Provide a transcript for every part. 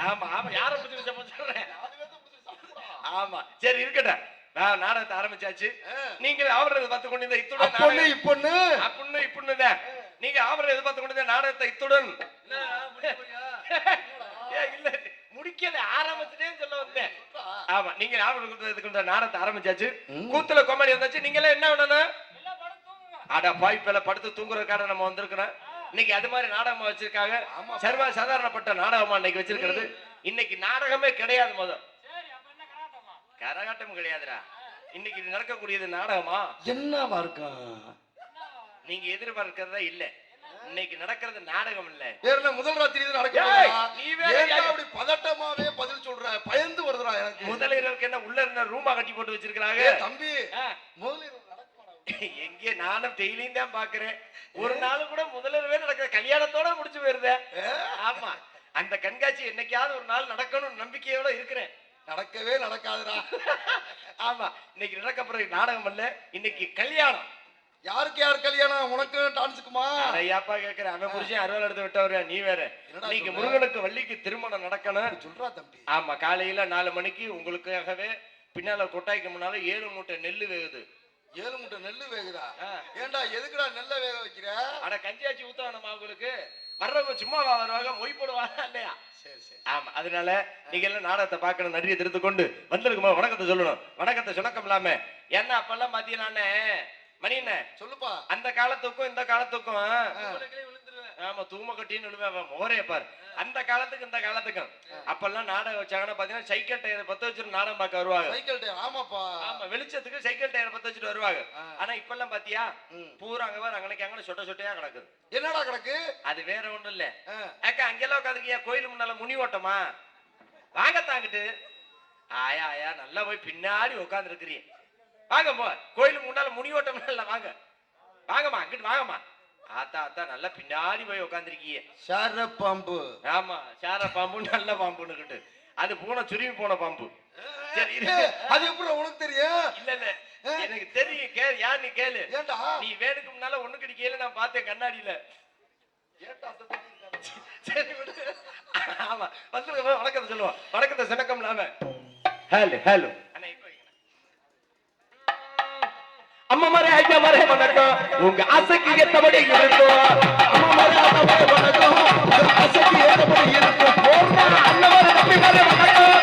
ஆமா ஆமா யார புடிச்சு சொல்றேன். ஆமா சரி இருக்கட்டும். நான் நாடகத்தை ஆரம்பிச்சாச்சு. நீங்க ஆவறது பார்த்து கொண்டிருந்த இத்துடன் அப்பொண்ணு இப்பொண்ணுதான். நீங்க ஆவறது எதிர்பார்த்து கொண்டிருந்த நாடகத்தை இத்துடன் இல்ல முடிக்கல ஆரம்பிச்சுட்டேன்னு சொல்ல வந்தேன். ஆமா நீங்க ஆவறது நாடகத்தை ஆரம்பிச்சாச்சு. கூத்துல காமெடி வந்தாச்சு. நீங்க எல்லாம் என்ன வேணும்? அட பாய்ப்பல படுத்து தூங்குறதுக்காக நம்ம வந்திருக்கிறோம். இன்னைக்கு அது மாதிரி நாடகமா வச்சிருக்காங்க. சர்வ சாதாரணப்பட்ட நாடகமா இன்னைக்கு வச்சிருக்கிறது. இன்னைக்கு நாடகமே கிடையாது. முதல் கரகாட்டம் கிடையாதுடா. இன்னைக்கு நடக்கக்கூடியது நாடகமா என்னவா இருக்கா? நீங்க எதிர்பார்க்கிறதா இல்ல. இன்னைக்கு நடக்கிறது நாடகம் இல்ல. வேற முதல் ராத்திரி நடக்குது. நீ வேற அப்படி பதட்டமாவே பதில் சொல்ற. பயந்து வருதுடா எனக்கு. முதலிரவுக்கு என்ன உள்ள இருந்த ரூமா கட்டி போட்டு வச்சிருக்காங்க. தம்பி முதலிரவு எங்கே நானும் டெய்லியும் தான் பாக்குறேன். ஒரு நாள் கூட முதலிரவே நடக்கிற கல்யாணத்தோட முடிச்சு போயிருத. ஆமா அந்த கண்காட்சி என்னைக்காவது ஒரு நாள் நடக்கணும் நம்பிக்கையோட இருக்கிறேன். நடக்கவே நடக்காதுடா. ஆமா இன்னைக்கு நடக்க போற நாடகம் இல்ல. இன்னைக்கு கல்யாணம். யாருக்கு யார் கல்யாணம்? உனக்கு டான்ஸுக்குமா? ஐயாப்பா கேக்குறேன். அவன் புருஷன் அறுவல் எடுத்து விட்டவரு. நீ வேற. இன்னைக்கு முருகனுக்கு வள்ளிக்கு திருமணம் நடக்கணும் சொல்றா தம்பி. ஆமா காலையில 4 மணிக்கு உங்களுக்காகவே பின்னால கொட்டாய்க்கு முன்னால 7 மூட்டை நெல்லு வேகுது. 7 மூட்டை நெல்லு வேகுதா? ஏண்டா எதுக்குடா நெல்ல வேக வைக்கிற? அட கஞ்சியாச்சி ஊத்தணுமா உங்களுக்கு? வர்றவங்க சும்மாவா வருவாங்க? மொய் போடுவாங்க இல்லையா? சரி சரி ஆமா அதனால நீங்க எல்லாம் நாடகத்தை பார்க்கணும். நன்றியை தெரிந்து கொண்டு வந்திருக்குமா வணக்கத்தை சொல்லணும். வணக்கத்தை சுணக்கம் இல்லாம என்ன அப்பெல்லாம் பாத்தீங்கன்னானே மணியண்ண சொல்லுப்பா. அந்த காலத்துக்கும் இந்த காலத்துக்கும் ஆமா தூம கட்டின்னு விழுவேன் மோரே பாரு. அந்த காலத்துக்கு இந்த காலத்துக்கும் அப்பெல்லாம் நாடகம் வச்சாங்கன்னா பாத்தீங்கன்னா சைக்கிள் டயர் பத்த வச்சுட்டு நாடகம் பார்க்க வருவாங்க. சைக்கிள் டயர் ஆமாப்பா. ஆமா வெளிச்சத்துக்கு சைக்கிள் டயர் பத்த வச்சுட்டு வருவாங்க. ஆனா இப்பெல்லாம் பாத்தியா பூரா அங்க வேற அங்கனைக்கு சொட்ட சொட்டையா கிடக்குது. என்னடா கிடக்கு? அது வேற ஒண்ணும் இல்ல. அக்கா அங்கெல்லாம் உட்காந்துக்கியா கோயில் முன்னால முனி ஓட்டமா வாங்க தாங்கிட்டு ஆயா ஆயா நல்லா போய் பின்னாடி உட்கார்ந்து இருக்கிறீங்க. வாங்க போ கோயிலுக்கு முன்னால முனி ஓட்டம் இல்ல. வாங்க வாங்கம்மா அங்கிட்டு வாங்கம்மா. ஆத்தா ஆத்தா நல்லா பின்னாடி போய் உட்காந்துருக்கீங்க. சார பாம்பு. ஆமா சார பாம்பு நல்ல பாம்புன்னு. அது பூனை சுருவி போன பாம்பு. அது எப்படி உனக்கு தெரியும்? இல்ல இல்ல எனக்கு தெரியும். கேளு யார் நீ கேளு. ஏண்டா நீ வேணுக்கு முன்னால ஒண்ணு கிடைக்கல நான் பார்த்தேன் கண்ணாடியில. சரி ஆமா வந்து வணக்கத்தை சொல்லுவோம். வணக்கத்தை சிணக்கம் இல்லாம ஹலோ ஹலோ அம்மா மாரே ஐயா மாரே வணக்கம். உங்க ஆசைக்கு ஏத்தபடி இருக்கும். அம்மா மாரே வணக்கம். உங்க ஆசைக்கு ஏத்தபடி இருக்கும். போறா அண்ணா மாரே தம்பி மாரே வணக்கம்.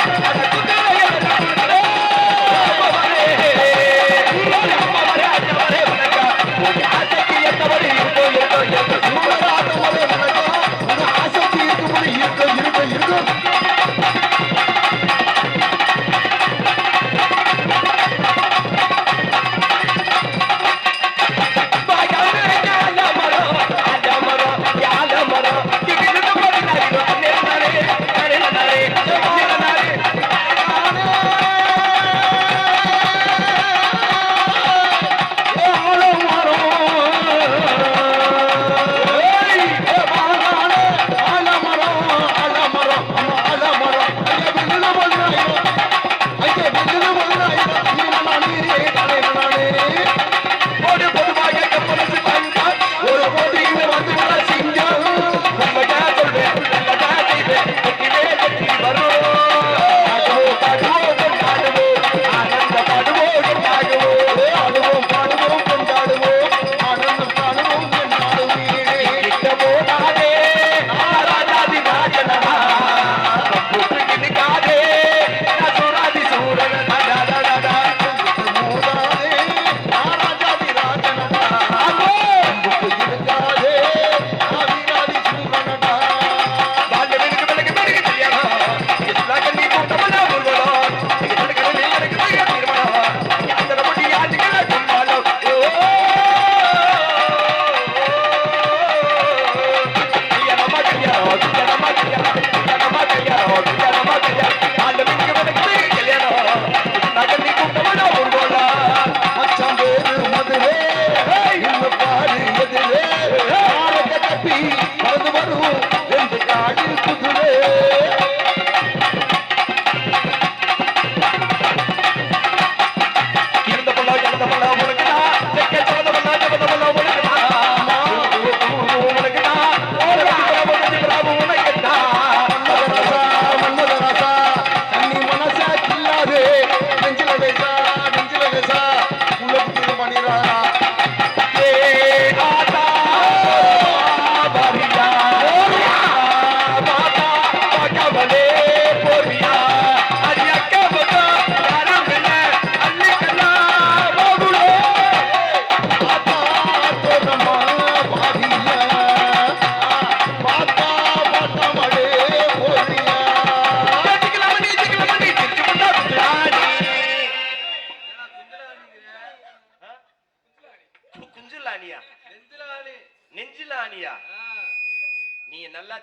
Yeah.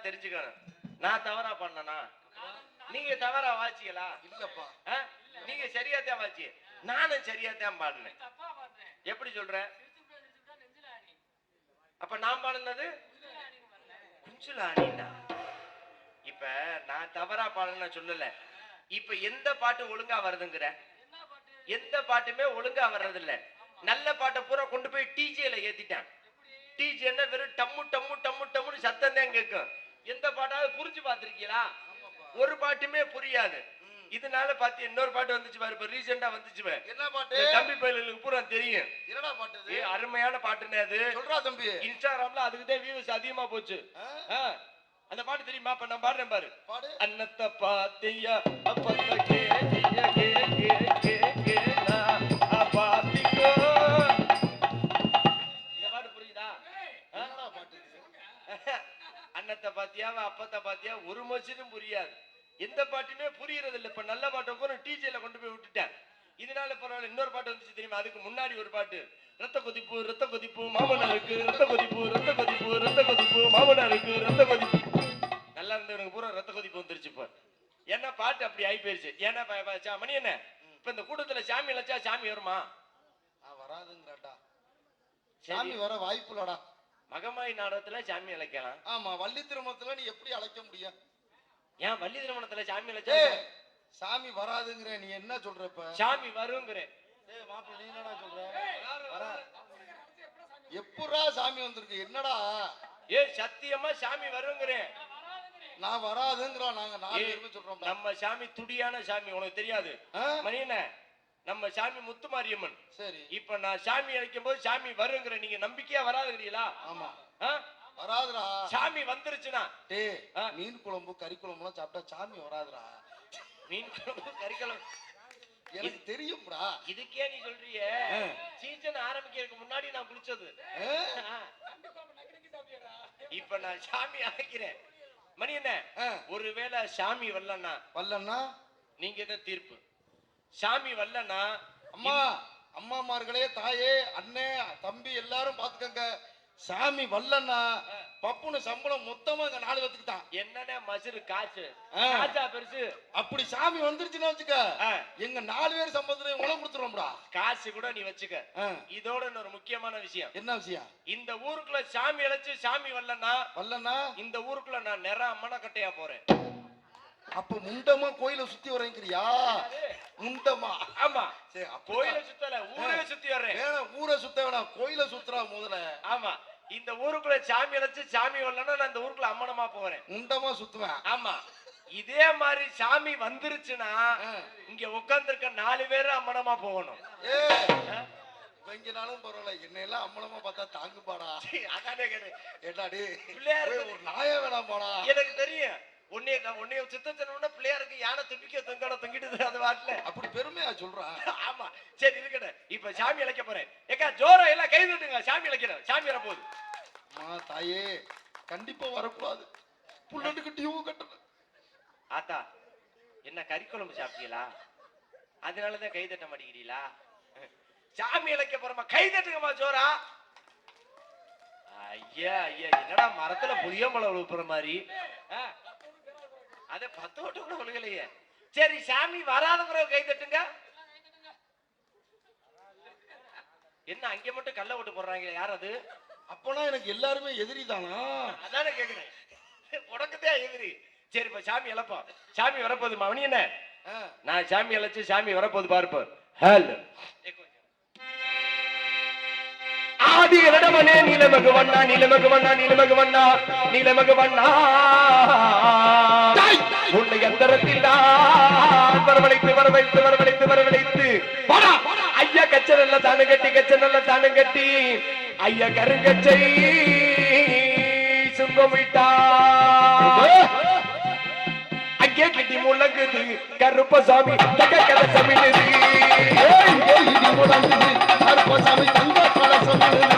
தெரிஞ்சுக்கணும். நான் தவறா பண்ணனா? நீங்க தவறா வாச்சிங்களா? இல்லப்பா. நீங்க சரியாத்தான் வாச்சி, நானும் சரியாத்தான் பாடுனேன். எப்படி சொல்ற? அப்ப நான் பாடுனது குஞ்சுலானின்னா. இப்ப நான் தவறா பாடுன சொல்லல. இப்ப எந்த பாட்டு ஒழுங்கா வருதுங்கிற? எந்த பாட்டுமே ஒழுங்கா வர்றது இல்ல. நல்ல பாட்டை பூரா கொண்டு போய் டிஜேல ஏத்திட்டான். டிஜே என்ன வெறும் டம்மு டம்மு டம்மு டம்முன்னு சத்தம் தான் கேட்கும். எந்த பாட்டாவது புரிஞ்சு பாத்திருக்கீங்களா? ஒரு பாட்டுமே புரியாது. இதனால பாத்து இன்னொரு பாட்டு வந்துச்சு பாரு, இப்ப ரீசெண்டா வந்துச்சு. என்ன பாட்டு? தம்பி பையலுக்கு பூரா தெரியும். என்னடா பாட்டு? அருமையான பாட்டுன்னு அது. சொல்றா தம்பி. இன்ஸ்டாகிராம்ல அதுக்குதான் வியூஸ் அதிகமா போச்சு. அந்த பாட்டு தெரியுமா? இப்ப நான் பாடுறேன் பாரு. அன்னத்தை பாத்தியா அப்பத்த கேட்டியா கேனா பாத்திக்கோ. இந்த பாட்டு புரியுதா? அன்னத்தை பாத்தியா அப்பத்த பாத்தியா ஒரு மச்சிலும் புரியாது. எந்த பாட்டுமே புரியறது இல்ல. இப்ப நல்ல பாட்டை கூட டிஜேல கொண்டு போய் விட்டுட்டேன். இதனால பரவாயில்ல. இன்னொரு பாட்டு வந்துச்சு தெரியுமா? அதுக்கு முன்னாடி ஒரு பாட்டு, ரத்த கொதிப்பு ரத்த கொதிப்பு மாமனாருக்கு ரத்த கொதிப்பு ரத்த கொதிப்பு ரத்த கொதிப்பு மாமனாருக்கு ரத்த கொதிப்பு. நல்லா இருந்தவனுக்கு பூரா ரத்த கொதிப்பு வந்துருச்சு. இப்ப என்ன பாட்டு அப்படி ஆகி போயிருச்சு. ஏன்னா மணி என்ன, இப்ப இந்த கூட்டத்துல சாமி அழைச்சா சாமி வருமா? வராதுங்கடா. சாமி வர வாய்ப்பு இல்லடா. மகமாய் நாடகத்துல சாமி அழைக்கலாம். ஆமா, வள்ளி திருமணத்துல நீ எப்படி அழைக்க முடியும்? ஏன் வள்ளி திருமணத்துல சாமி அழைச்சா சாமி வராதுங்கிற? நீ என்ன சொல்ற? இப்ப சாமி வருங்கிற. மாப்பிள்ள நீ என்னடா சொல்ற? எப்படா சாமி வந்திருக்கு? என்னடா? சத்தியமா சாமி வருங்கிறேன். நான் வராதுங்கிறோம். நாங்க 4 பேருமே சொல்றோம். நம்ம சாமி துடியான சாமி, உனக்கு தெரியாது மணியன? நம்ம சாமி முத்துமாரியம்மன். சரி, இப்ப நான் சாமி அழைக்கும் போது சாமி வருங்கிற, நீங்க நம்பிக்கையா வராதுங்கிறீங்களா? ஆமா, வராதுடா. சாமி வந்துருச்சுன்னா மீன் குழம்பு கறி குழம்பு எல்லாம் சாப்பிட்டா சாமி வராதுடா. மீன் குழம்பு கறி குழம்பு எனக்கு தெரியும்டா. இதுக்கே நீ சொல்றிய? சீசன் ஆரம்பிக்கிறதுக்கு முன்னாடி நான் குளிச்சது. இப்ப நான் சாமி அழைக்கிறேன். மணி என்ன, ஒருவேளை சாமி வரலன்னா நீங்க என்ன தீர்ப்பு? சாமி வரலன்னா அம்மா அம்மாமார்களே, தாயே, அண்ணே, தம்பி எல்லாரும் பாத்துக்கங்க. சாமி வரலன்னா பப்புனு சம்பளம் மொத்தமா எங்க 4 பேத்துக்கு தான். என்னன்னா மசுரு காசா பெருசு. அப்படி சாமி வந்துருச்சுன்னு வச்சுக்க, எங்க 4 பேர் சம்பளத்துல உணவு கொடுத்துருவோம்டா. காசு கூட நீ வச்சுக்க. இதோட இன்னொரு முக்கியமான விஷயம். என்ன விஷயம்? இந்த ஊருக்குள்ள சாமி அழைச்சு சாமி வரலன்னா இந்த ஊருக்குள்ள நான் நிற அம்மன கட்டையா போறேன். அப்ப முண்டமா கோயில சுத்தி வரேங்கிறியா? முண்டமா? ஆமா. சரி, கோயில சுத்தல, ஊரை சுத்தி வர்றேன். ஊரை சுத்த வேணாம், கோயில சுத்துறா முதல்ல. ஆமா, இந்த ஊருக்குள்ள சாமி அழைச்சு சாமி வரலன்னா நான் இந்த ஊருக்குள்ள அம்மனமா போறேன், முண்டமா சுத்துவேன். ஆமா. இதே மாதிரி சாமி வந்துருச்சுன்னா இங்க உட்கார்ந்துருக்க 4 பேரும் அம்மனமா போகணும். எங்கனாலும் பரவாயில்ல, என்னெல்லாம் அம்மனமா பார்த்தா தாங்குபாடா. அதானே கேடு. என்னடி பிள்ளையாரு ஒரு நாய வேணாம் பாடா. எனக்கு தெரியும். உன்னைய சித்தச்சனோட பிள்ளையாருக்கு யானை தும்பிக்க தொங்கிட்டு அது வாட்டில அப்படி பெருமையா சொல்றான். ஆமா, சரி இருக்கட்டும். இப்ப சாமி அழைக்க போறேன். ஏக்கா ஜோரா எல்லாம் கை தட்டுங்க, சாமி அழைக்கிறேன். சாமி வரப்போகுது. தாயே, கண்டிப்பா வரக்கூடாது. புள்ளட்டுக்கு டியூ கட்டணும். ஆத்தா, என்ன கறி குழம்பு சாப்பிட்டீங்களா? அதனாலதான் கை தட்ட மாட்டேங்கிறீங்களா? சாமி அழைக்க போறமா, கை தட்டுங்கம்மா ஜோரா. ஐயா ஐயா, என்னடா மரத்துல புளிய மலை விழுப்புற மாதிரி. அத 10 ஓட்டு கூட விழுகலையே. சரி, சாமி வராதங்கிற கை தட்டுங்க. என்ன அங்க மட்டும் கல்ல ஓட்டு போடுறாங்க? யார் அது? அப்பனா எனக்கு எல்லாருமே எதிரி தானா? அதானே கேக்குறேன். உனக்குதான் எதிரி. சரி, இப்ப சாமி அழைப்பா. சாமி வரப்போகுது. மணி என்ன, நான் சாமி அழைச்சு சாமி வரப்போகுது பாருப்ப. ஹலோ ஆதி இடமனே நீலமகு வண்ணா நீலமகு வண்ணா நீலமகு வண்ணா நீலமகு வண்ணா உன்னை எந்தரத்தில் வரவழைத்து வரவழைத்து வரவழைத்து வரவழைத்து ஐயா கச்ச நல்ல தானு கட்டி கச்ச நல்ல தானு கட்டி ஐயா கருங்கச்சை சுங்கமிட்டா அங்கே கிட்டி முழங்குது கருப்பசாமி கதை சமிழுது முழங்குது கருப்பசாமி தங்க கதை சமிழுது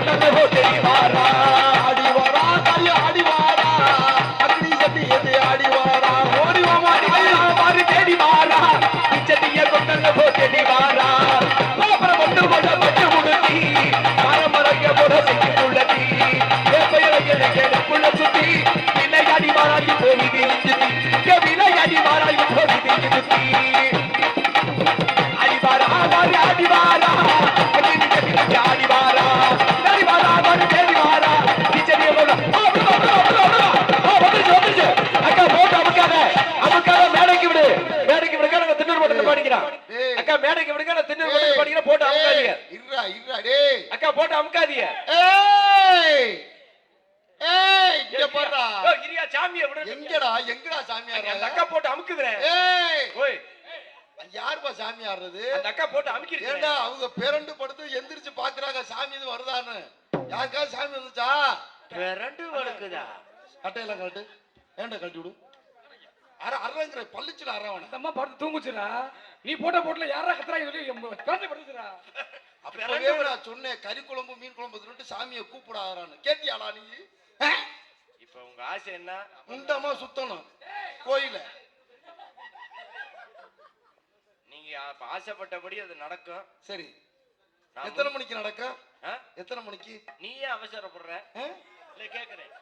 கொண்டு போ தேடி வாரா ஆடி வாரா தாயே ஆடி வாரா அக்னி சட்டி ஏத்தி ஆடி வாரா ஓடி வாமா மாறு தேடி வாரா பிச்சட்டிய கொண்டு போ தேடி வாரா அப்புறம் கொண்டு கொண்ட பட்டு முடுத்தி மரமரங்க போட செஞ்சு உள்ளதி புள்ள சுத்தி விளையாடி வாராடி போகுது விளையாடி வாராடி போகுது அடிவாரா மாறி அடிவாரா அடிவாரா அடிவாரா மாறி தேடி வாரா பிச்சட்டிய அக்கா போட்டு அமுக்காத மேடைக்கு விடு நாங்க திண்ணூர் போட்டு படிக்கிறான் அக்கா மேடைக்கு விடுங்க நான் திண்ணூர் போட்டு படிக்கிறேன் போட்டு அமுக்காதீங்க இருடா டேய் அக்கா போட்டு அமுக்காதீங்க ஏய் ஏய் இங்க பாருடா இரியா சாமியை விடு எங்கடா சாமியார் அந்த அக்கா போட்டு அமுக்குறேன் ஏய் ஓய் யாருப்பா சாமி ஆடுறது அந்த அக்கா போட்டு அமுக்கிருக்கேன் ஏண்டா அவங்க பேரண்டு படுத்து எந்திரிச்சு பாக்குறாங்க சாமி இது வருதான்னு யாருக்காவது சாமி வந்துச்சா ரெண்டு வழக்குதா கட்டையெல்லாம் கழட்டு ஏண்டா கழட்டி விடு அறங்கிற பள்ளிச்சுல அறவன அம்மா படுத்து தூங்குச்சுடா நீ போட்ட போட்டுல யாரா கத்துறாங்க சொல்லி பேட்டை படுத்துடா அப்பவே நான் சொன்னேன் கறி குழம்பு மீன் குழம்பு சொல்லிட்டு சாமியை கூப்பிடாதான்னு கேட்டியாடா நீ இப்ப உங்க ஆசை என்ன முண்டமா சுத்தணும் கோயில நீங்க ஆசைப்பட்டபடி அது நடக்கும் சரி எத்தனை மணிக்கு நடக்கும் எத்தனை மணிக்கு நீயே அவசரப்படுற இல்ல கேக்குறேன்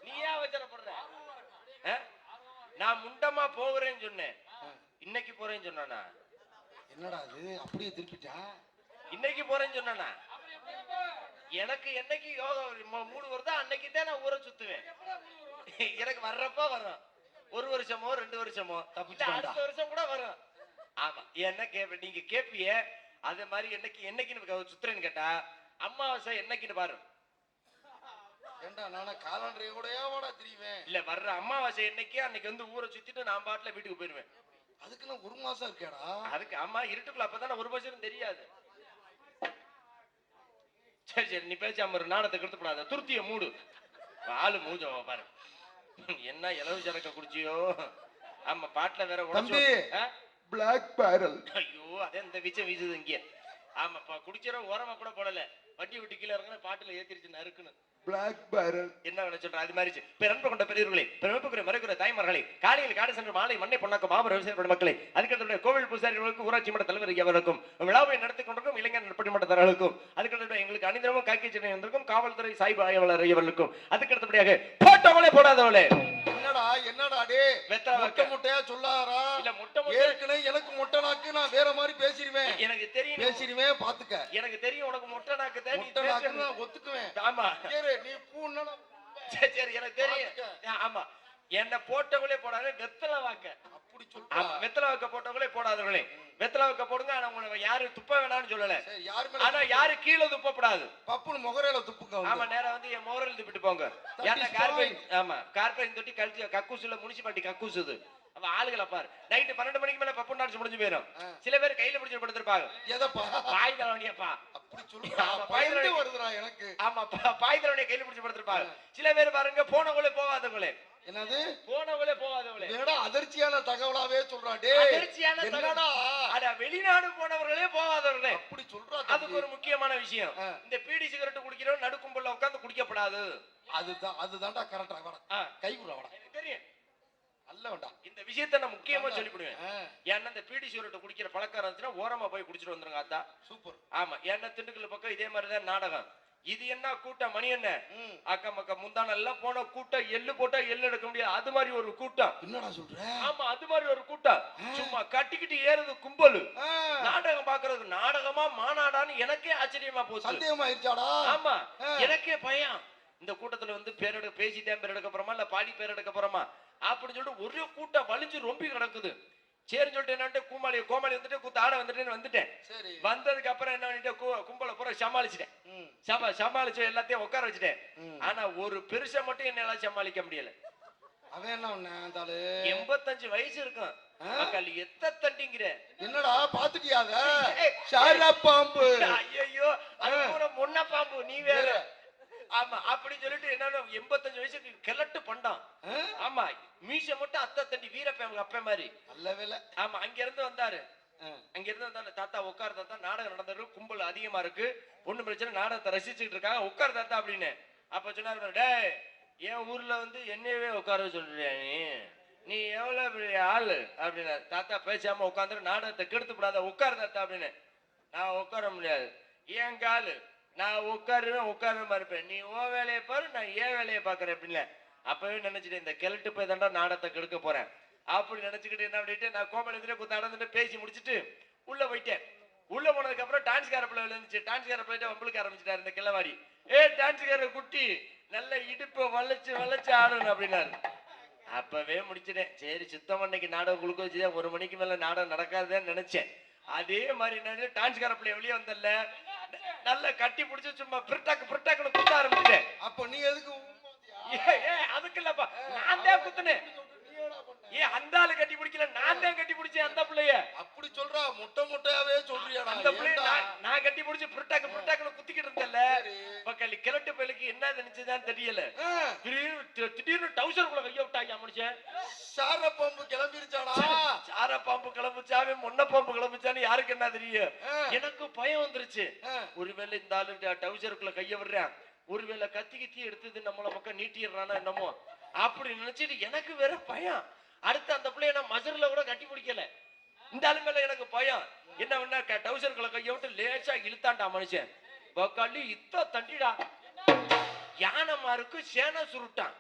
நீயே அவசரப்படுற நான் முண்டமா போகிறேன்னு சொன்னேன் இன்னைக்கு போறேன்னு சொன்னானா என்னடா அது அப்படியே திருப்பிட்டா இன்னைக்கு போறேன்னு சொன்னானா எனக்கு என்னைக்கு யோகா மூடு வருதோ அன்னைக்கு தான் நான் ஊரை சுத்துவேன் எனக்கு வர்றப்ப வரும் 1 வருஷமோ 2 வருஷமோ அடுத்த வருஷம் கூட வரும் ஆமா என்ன நீங்க கேப்பிய அதே மாதிரி என்னைக்குன்னு சுத்துறேன்னு கேட்டா அமாவாசை என்னைக்குன்னு பாரு ஏண்டா நானே காலாண்டரைய கூடயா வாடா தெரியுவேன் இல்ல வர்ற அமாவாசை என்னைக்கு அன்னைக்கு வந்து ஊரை சுத்திட்டு நான் பாட்டுல வீட்டுக்கு போயிருவேன் அதுக்கெல்லாம் 1 மாசம் இருக்கேடா அதுக்கு ஆமா இருட்டுக்குள்ள அப்பதான் 1 வருஷம் தெரியாது சரி நீ பேசாம ஒரு நாடத்தை கெடுத்துப்படாத துருத்திய மூடு ஆளு மூஞ்ச பாரு என்ன இலவு சரக்க குடிச்சியோ ஆமா பாட்டுல வேற தம்பி பிளாக் பேரல் ஐயோ அதே இந்த வீச்சம் வீசுது இங்க ஆமாப்பா குடிச்சிட ஓரமா கூட போடல வண்டி விட்டு கீழே இறங்கின பாட்டுல ஏத்திருச்சு நறுக்குன்னு பிளாக் பேரல் என்ன சொல்ற அது மாதிரி பிறன்பு கொண்ட பெரியவர்களே பிறப்புக்குரிய மறைக்குற தாய்மார்களே காலையில் காடு சென்று மாலை மண்ணை பொண்ணாக்க மாபெரும் விவசாய மக்களே அதுக்கு கோவில் பூசாரிகளுக்கும் ஊராட்சி மன்ற தலைவர் அவர்களுக்கும் விழாவை நடத்தி கொண்டிருக்கும் இளைஞர் நற்பணி மன்றத்தார்களுக்கும் அதுக்கு எங்களுக்கு அணிந்திரமும் காக்கி சென்னை வந்திருக்கும் காவல்துறை சாய்பு ஆய்வாளர் அவர்களுக்கும் அதுக்கு அடுத்தபடியாக போட்டோங்களே போடாதவளே என்னடா டே முட்டை முட்டையா சொல்லாரா இல்ல முட்டை ஏற்கனவே எனக்கு முட்டை நாக்கு நான் வேற மாதிரி பேசிடுவேன் எனக்கு தெரியும் பேசிடுவேன் பாத்துக்க எனக்கு தெரியும் உனக்கு முட்டை நாக்கு தான் முட்டை நாக்கு நான் ஒத்துக்குவேன் ஆமா நீ பூன்னா சரி எனக்கு தெரியும் ஆமா என்ன போட்டவங்களே போடாத வெத்தலை வாக்க அப்படி சொல்றா வெத்தலை வாக்க போட்டவங்களே போடாதவங்களே வெத்தலை வாக்க போடுங்க ஆனா உங்களை யாரு துப்ப வேணாம்னு சொல்லல ஆனா யாரு கீழே துப்பப்படாது பப்புன்னு முகரையில துப்புங்க ஆமா நேரா வந்து என் முகரையில துப்பிட்டு போங்க ஏன்னா கார்பரேட் ஆமா கார்பரேட் தொட்டி கழிச்சு கக்கூசுல முனிசிபாலிட்டி கக்கூசுது அவ ஆளுகளை பாரு நைட்டு 12 மணிக்கு மேல பப்பு நாச்சு முடிஞ்சு போயிடும் சில பேர் கையில பிடிச்சு படுத்திருப்பாங்க எதப்பா பாய் தலைவனியப்பா அப்படி சொல்றா பயந்து வருதுடா எனக்கு ஆமா பாய் தலைவனிய கையில பிடிச்சு படுத்திருப்பாங்க சில பேர் பாருங்க போனவங்களே போகாதவங்களே என்னது போனவங்களே போகாதவங்களே என்னடா அதிர்ச்சியான தகவலாவே சொல்றா டேய் அதிர்ச்சியான என்னடா அட வெளிநாடு போனவர்களே போகாதவர்களே அப்படி சொல்றா அதுக்கு ஒரு முக்கியமான விஷயம் இந்த பீடி சிகரெட் குடிக்கிறவங்க நடுக்கும்பல்ல உட்கார்ந்து குடிக்கப்படாது அதுதான்டா கரெக்டா வாடா கை குடுறா வாடா எனக்கு தெரியும் அல்ல வேண்டாம் இந்த விஷயத்தை நான் முக்கியமா சொல்லிவிடுவேன் ஏன்னா இந்த பீடி சிகரெட் குடிக்கிற பழக்கம் இருந்துச்சுன்னா ஓரமா போய் குடிச்சிட்டு வந்துருங்க அத்தா சூப்பர் ஆமா ஏன்னா திண்டுக்கல் பக்கம் இதே மாதிரிதான் நாடகம் இது என்ன கூட்டம் மணி என்ன அக்கம் பக்கம் முந்தான எல்லாம் போன கூட்டம் எள்ளு போட்டா எள்ளு எடுக்க முடியாது அது மாதிரி ஒரு கூட்டம் என்னடா சொல்ற ஆமா அது மாதிரி ஒரு கூட்டம் சும்மா கட்டிக்கிட்டு ஏறுது கும்பல் நாடகம் பாக்குறது நாடகமா மாநாடான்னு எனக்கே ஆச்சரியமா போச்சு சந்தேகமா இருச்சாடா ஆமா எனக்கே பயம் இந்த கூட்டத்துல வந்து பேசிட்டேன் பேர் எடுக்க போறோமா இல்ல பாடி பேர் எடுக்க போறோமா அப்படின்னு சொல்லிட்டு ஒரே கூட்டம் வலிஞ்சு ரொம்ப கிடக்குது சரின்னு சொல்லிட்டு என்ன கோமாளி வந்துட்டு கூத்த ஆட வந்துட்டேன் வந்ததுக்கு அப்புறம் என்ன பண்ணிட்டு கும்பலை பூரா சமாளிச்சுட்டேன் சமாளிச்சு எல்லாத்தையும் உட்கார வச்சுட்டேன் ஆனா ஒரு பெருசை மட்டும் என்னால சமாளிக்க முடியல அவன் என்ன பண்ணாரு 85 வயசு இருக்கும் மக்கள் எத்த தண்டிங்கிற என்னடா பாத்துட்டியாத பாம்பு ஐயோ அது கூட முன்ன பாம்பு நீ வேற ஆமா அப்படி சொல்லிட்டு என்ன 85 வயசுக்கு கிளட்டு பண்டான் ஆமா மீச மட்டும் அத்தை தண்டி வீரப்ப அப்ப மாதிரி நல்ல வேலை ஆமா அங்க இருந்து வந்தாரு அங்க இருந்து அந்த தாத்தா உட்கார் தாத்தா, நாடகம் நடந்துருக்கு, கும்பல் அதிகமா இருக்கு, ஒண்ணும் பிரச்சனை, நாடகத்தை ரசிச்சுட்டு இருக்காங்க, உட்கார் தாத்தா அப்படின்னு. அப்ப சொன்னாரு, டேய் என் ஊர்ல வந்து என்னையவே உட்கார சொல்றியா நீ எவ்வளவு பெரிய ஆளு அப்படின்னு. தாத்தா பேசாம உட்காந்துரு, நாடகத்தை கெடுத்து விடாத, உட்கார் தாத்தா அப்படின்னு. நான் உட்கார முடியாது, ஏன் காலு, நான் உட்காருமா இருப்பேன், நீ ஓ வேலையை பாரு, நான் ஏன் வேலையை பாக்குறேன் அப்படின்னு. அப்பவே நினைச்சிட்டேன், இந்த கிழட்டு போய் தாண்டா நாடகத்தை கெடுக்க போறேன் அப்படி நினைச்சுக்கிட்டு என்ன பண்ணிட்டு, நான் கோமல் எதிரே நடந்துட்டு பேசி முடிச்சுட்டு உள்ள போயிட்டேன். உள்ள போனதுக்கு அப்புறம் டான்ஸ்கார பிள்ளை இருந்துச்சு, டான்ஸ்கார பிள்ளைட்டு வம்பளுக்கு ஆரம்பிச்சிட்டாரு இந்த கிழவாடி. டான்ஸ்கார குட்டி நல்ல இடுப்பை வளைச்சு ஆடணும் அப்படின்னாரு. அப்பவே முடிச்சிட்டேன், சரி சுத்தம் அன்னைக்கு நாடகம் குழுக்க வச்சுதான் 1 மணிக்கு மேல நாடகம் நடக்காதுன்னு நினைச்சேன். அதே மாதிரி நான் டான்ஸ்கார பிள்ளை வெளியே வந்தல, நல்லா கட்டி பிடிச்சு சும்மா பிரிட்டாக்குன்னு குத்த ஆரம்பிச்சிட்டேன். அப்ப நீ எதுக்கு அதுக்கு இல்லப்பா, நான் தான் குத்துனேன். அந்த ஆளு கட்டி பிடிக்கல, நான் தான் கட்டி பிடிச்சேன் அந்த பிள்ளைய. அப்படி சொல்றா, முட்டையாவே சொல்றியாடா? அந்த பிள்ளைய நான் கட்டி பிடிச்சு பிரிட்டாக்குன்னு குத்திக்கிட்டு இருந்தேன்ல, பக்கி கிழட்டு பையலுக்கு என்ன நினைச்சுதான் தெரியல, திடீர்னு டவுசருக்குள்ள கைய விட்டாங்க முடிச்சேன். சார பாம்பு கிளம்பிருச்சாடா? சார பாம்பு கிளம்பிச்சாவே மொன்ன பாம்பு கிளம்பிச்சான்னு யாருக்கு என்ன தெரியும்? எனக்கு பயம் வந்துருச்சு. ஒருவேளை இந்த ஆளு டவுசருக்குள்ள கைய விடுறேன், ஒருவேளை கத்தி எடுத்தது நம்மள பக்கம் நீட்டிடுறானா என்னமோ அப்படி நினைச்சிட்டு எனக்கு வேற பயம். அடுத்து அந்த பிள்ளைய நான் மசர்ல கூட கட்டி பிடிக்கல, இந்த ஆளு மேல எனக்கு பயம். என்ன பண்ணா டவுசருக்குள்ள கைய விட்டு லேசா இழுத்தான்டா மனுஷன். பக்காளி இத்த தண்டிடா, யானை மாருக்கு சேனை சுருட்டான்,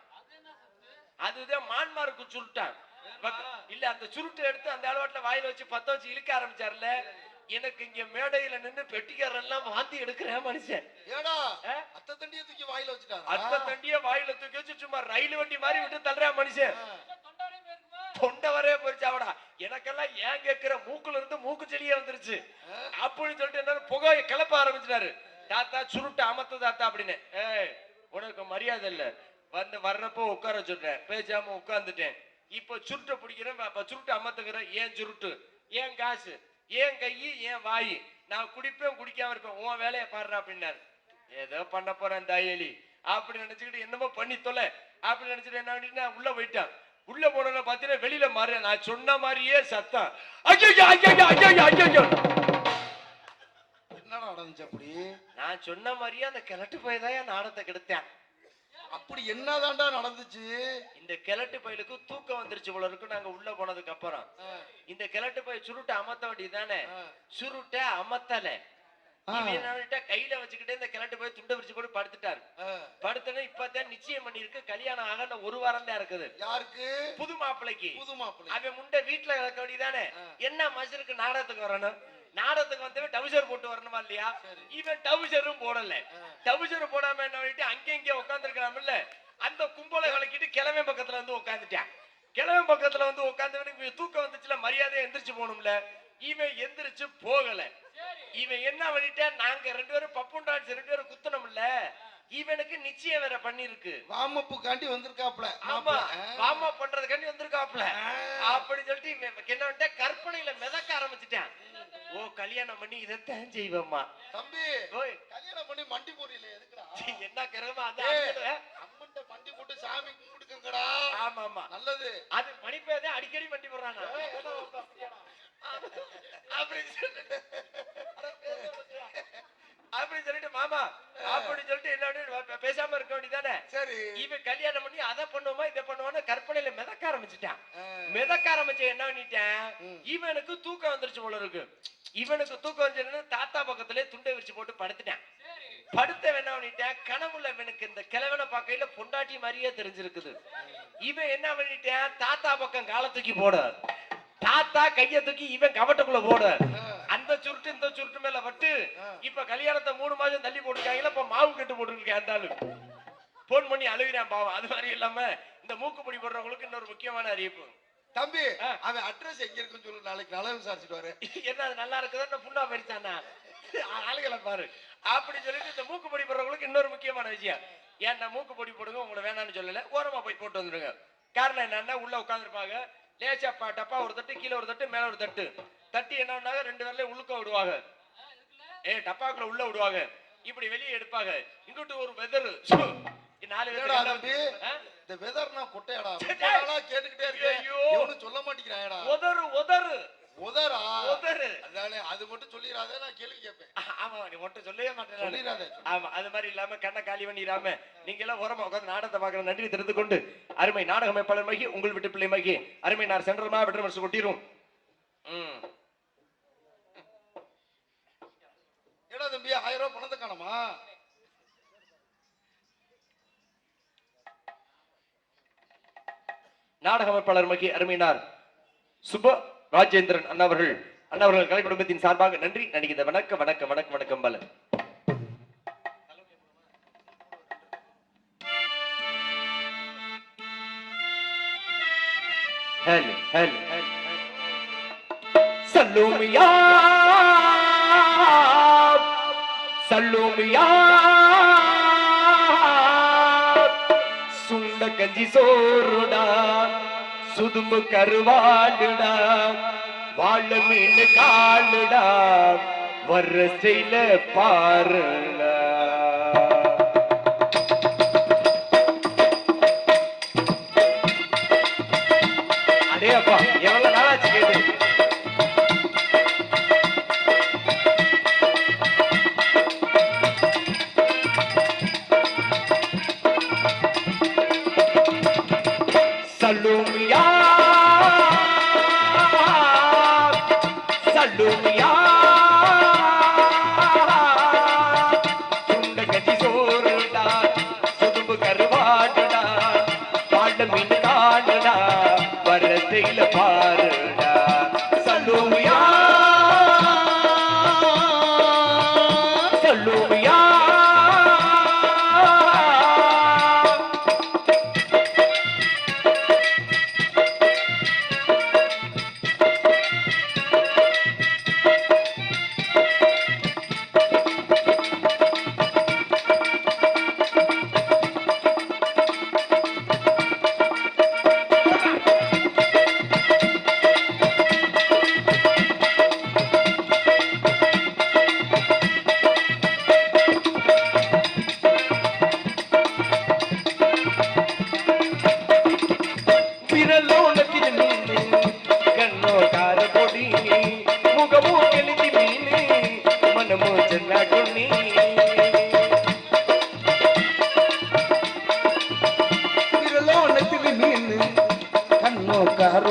அதுதான் மான்மாருக்கு சுருட்டான். இல்ல அந்த சுருட்டை எடுத்து அந்த அளவாட்டுல வாயில வச்சு பத்த வச்சு இழுக்க ஆரம்பிச்சாருல, எனக்கு இங்க மேடையில நின்று பெட்டிக்காரன் எல்லாம் வாந்தி எடுக்கிறேன் மனுஷன். ஏடா அத்தை தண்டிய தூக்கி வாயில வச்சுட்டாங்க, அத்தை தண்டிய வாயில தூக்கி வச்சு சும்மா ரயில் வண்டி மாதிரி விட்டு தள்ளுறான் மனுஷன். தொண்டை வரைய போயிடுச்சாவடா. எனக்கெல்லாம் ஏன் கேட்கிற, மூக்குல இருந்து மூக்கு செடியே வந்துருச்சு அப்படின்னு சொல்லிட்டு என்ன புகையை கிளப்ப ஆரம்பிச்சிட்டாரு. தாத்தா சுருட்டு அமத்த தாத்தா அப்படின்னு. உனக்கு மரியாதை இல்ல, வர்றப்போ உட்கார சொல்றேன், பேசாம உட்கார்ந்துட்டேன். இப்ப சுருட்டை பிடிக்கிறேன், சுருட்டு அமத்துக்கிறேன். ஏன் சுருட்டு, ஏன் காசு, ஏன் கையி, ஏன் வாயி, நான் குடிப்பேன் குடிக்காம இருப்பேன், உன் வேலையை பாடுற அப்படின்னாரு. ஏதோ பண்ண போறேன் தாயலி அப்படி நினைச்சுக்கிட்டு என்னமோ பண்ணி தொலை அப்படி நினைச்சிட்டு என்ன பண்ணிட்டு உள்ள போயிட்டான். உள்ள போன பாத்தீங்கன்னா வெளியில மாறி நான் சொன்ன மாதிரியே சத்தம். என்னடா நடந்துச்சு அப்படி? நான் சொன்ன மாதிரியே அந்த கிழட்டு பையதான் நாடத்தை கெடுத்தேன். அப்படி என்னதான்டா நடந்துச்சு? இந்த கிழட்டு பையலுக்கு தூக்கம் வந்துருச்சு போல இருக்கு. நாங்க உள்ள போனதுக்கு அப்புறம் இந்த கிழட்டு பைய சுருட்ட அமத்த வேண்டியதானே, சுருட்ட அமத்தல கையில வச்சுக்கிட்டே இந்த கிழட்டு போய் துண்டை விரிச்சு போட்டு படுத்துட்டாரு. படுத்தன இப்பதான் நிச்சயம் பண்ணி இருக்கு, கல்யாணம் ஆக 1 வாரம் தான் இருக்குது. யாருக்கு? புது மாப்பிள்ளைக்கு. புது மாப்பிள்ளை அவன் முண்டை வீட்டுல கிடக்க வேண்டியதானே, என்ன மசருக்கு நாடகத்துக்கு வரணும், நாடகத்துக்கு வந்தவன் டவுசர் போட்டு வரணுமா இல்லையா? இவன் டவுசரும் போடல. டவுசர் போடாம என்ன பண்ணிட்டு அங்கே உட்கார்ந்து இருக்கலாம்ல, அந்த கும்பலை கலக்கிட்டு கிழவன் பக்கத்துல வந்து உட்காந்துட்டான். கிழவன் பக்கத்துல வந்து உட்கார்ந்தவனுக்கு தூக்கம் வந்துச்சுல, மரியாதையா எந்திரிச்சு போகணும்ல. இவன் எந்திரிச்சு போகல. இவன் என்ன பண்ணிட்டான், நாங்க 2 பேரும் பப்புன் டான்ஸ் 2 பேரும் குத்தணும்ல, இவனுக்கு நிச்சயம் வேற பண்ணிருக்கு. வாமப்பு காண்டி வந்திருக்காப்ல. ஆமா, வாமா பண்றதுக்காண்டி வந்திருக்காப்ல. அப்படி சொல்லிட்டு என்ன பண்ணிட்ட, கற்பனையில மிதக்க ஆரம்பிச்சுட்டான். ஓ கல்யாணம் பண்ணி இதைத்தான் செய்வம்மா. தம்பி கல்யாணம் பண்ணி மண்டி போறீல எதுக்குடா? என்ன கிரகமா அந்த அம்மன்ட்ட மண்டி போட்டு சாமி கும்பிட்டுக்கங்கடா. ஆமா ஆமா நல்லது. அது மணிப்பேதே அடிக்கடி மண்டி போடுறானா அப்படி சொல்லிட்டு மாமா அப்படி சொல்லிட்டு என்ன பேசாம இருக்க வேண்டியதானே. சரி இவன் கல்யாணம் பண்ணி அதை பண்ணுவோமா இதை பண்ணுவான்னு கற்பனையில மிதக்க ஆரம்பிச்சுட்டான். மிதக்க ஆரம்பிச்ச என்ன பண்ணிட்டேன், இவனுக்கு தூக்கம் வந்துருச்சு போல இருக்கு. இவனுக்கு தூக்கம் வந்து தாத்தா பக்கத்திலே துண்டை விரிச்சு போட்டு படுத்துட்டான். படுத்த என்ன பண்ணிட்டேன், கனவுல இவனுக்கு இந்த கிழவனை பார்க்கையில பொண்டாட்டி மாதிரியே தெரிஞ்சிருக்குது. இவன் என்ன பண்ணிட்டான், தாத்தா பக்கம் காலை தூக்கி போட, தாத்தா கைய தூக்கி இவன் கவட்டுக்குள்ள போட, அந்த சுருட்டு இந்த சுருட்டு மேல பட்டு இப்ப கல்யாணத்தை 3 மாசம் தள்ளி போட்டுருக்காங்களா, இப்ப மாவு கட்டு போட்டுருக்கேன். அந்த ஆளு போன் பண்ணி அழுகிறான் பாவம். அது மாதிரி இல்லாம இந்த மூக்குப்பொடி போடுறவங்களுக்கு இன்னொரு முக்கியமான அறிவிப்பு. தம்பி அவன் அட்ரஸ் எங்க இருக்குன்னு சொல்லு, நாளைக்கு நல்லா விசாரிச்சுட்டு வரேன். என்ன அது நல்லா இருக்குதா புண்ணா போயிடுச்சானா ஆளுகளை பாரு அப்படி சொல்லிட்டு இந்த மூக்குப்பொடி போடுறவங்களுக்கு இன்னொரு முக்கியமான விஷயம். ஏன்னா மூக்குப்பொடி போடுங்க, உங்களை வேணான்னு சொல்லல, ஓரமா போய் போட்டு வந்துருங்க. காரணம் என்னன்னா உள்ள உட்காந்துருப்பாங்க, லேசா டப்பா ஒரு தட்டு, கீழே ஒரு தட்டு, மேல ஒரு தட்டு தட்டி என்ன பண்ணாங்க, 2 பேர்ல உள்ளுக்க விடுவாங்க, டப்பாக்குள்ள உள்ள விடுவாங்க, இப்படி வெளியே எடுப்பாங்க. இங்கிட்டு ஒரு வெதரு 4 பேர். இந்த வெதர்னா கொட்டையாடா கேட்டுக்கிட்டே இருக்கேன், சொல்ல மாட்டேங்கிறாயடா. உதறு உதறு உதரா உதறு. அதானே, அது மட்டும் சொல்லிடாத, நான் கேள்வி கேட்பேன். ஆமா நீ மட்டும் சொல்லவே மாட்டேன். சொல்லிடாத. ஆமா அது மாதிரி இல்லாம கண்ணை காலி பண்ணிடாம நீங்க எல்லாம் ஓரமா உட்கார்ந்து நாடகத்தை பார்க்கிற நன்றி தெரிந்து கொண்டு அருமை நாடக அமைப்பாளர் மகி உங்கள் வீட்டு பிள்ளை மகி அருமை நான் சென்ட்ரல் மாவட்ட மனசு கொட்டிரும். ஏடா தம்பி 1000 ரூபாய் பணத்தை காணுமா? நாடக அமைப்பாளர் மகி அருமையினார் சுப ராஜேந்திரன் அண்ணாவர்கள் கலை குடும்பத்தின் சார்பாக நன்றி நடிக்கிற வணக்கம் வணக்கம் வணக்கம் வணக்கம் பல ஹலோ ஹலோ சல்லூமியா சல்லூமியா சுண்ட கஞ்சி சோறுடா சுதும்பு கருவாடுடா வாழ மீன் காலுடா வரிசையில பாருடா. அடே அப்பா எவ்வளவு நாளாச்சு கேட்டு. சல்லூமியா சல்லூமியா சுண்ட கஞ்சி சோறுடா சுதும்பு கருவாடுடா வாழ மீன் காடுடா வரத்தையில பாருடா. சல்லூமியா சல்லூமியா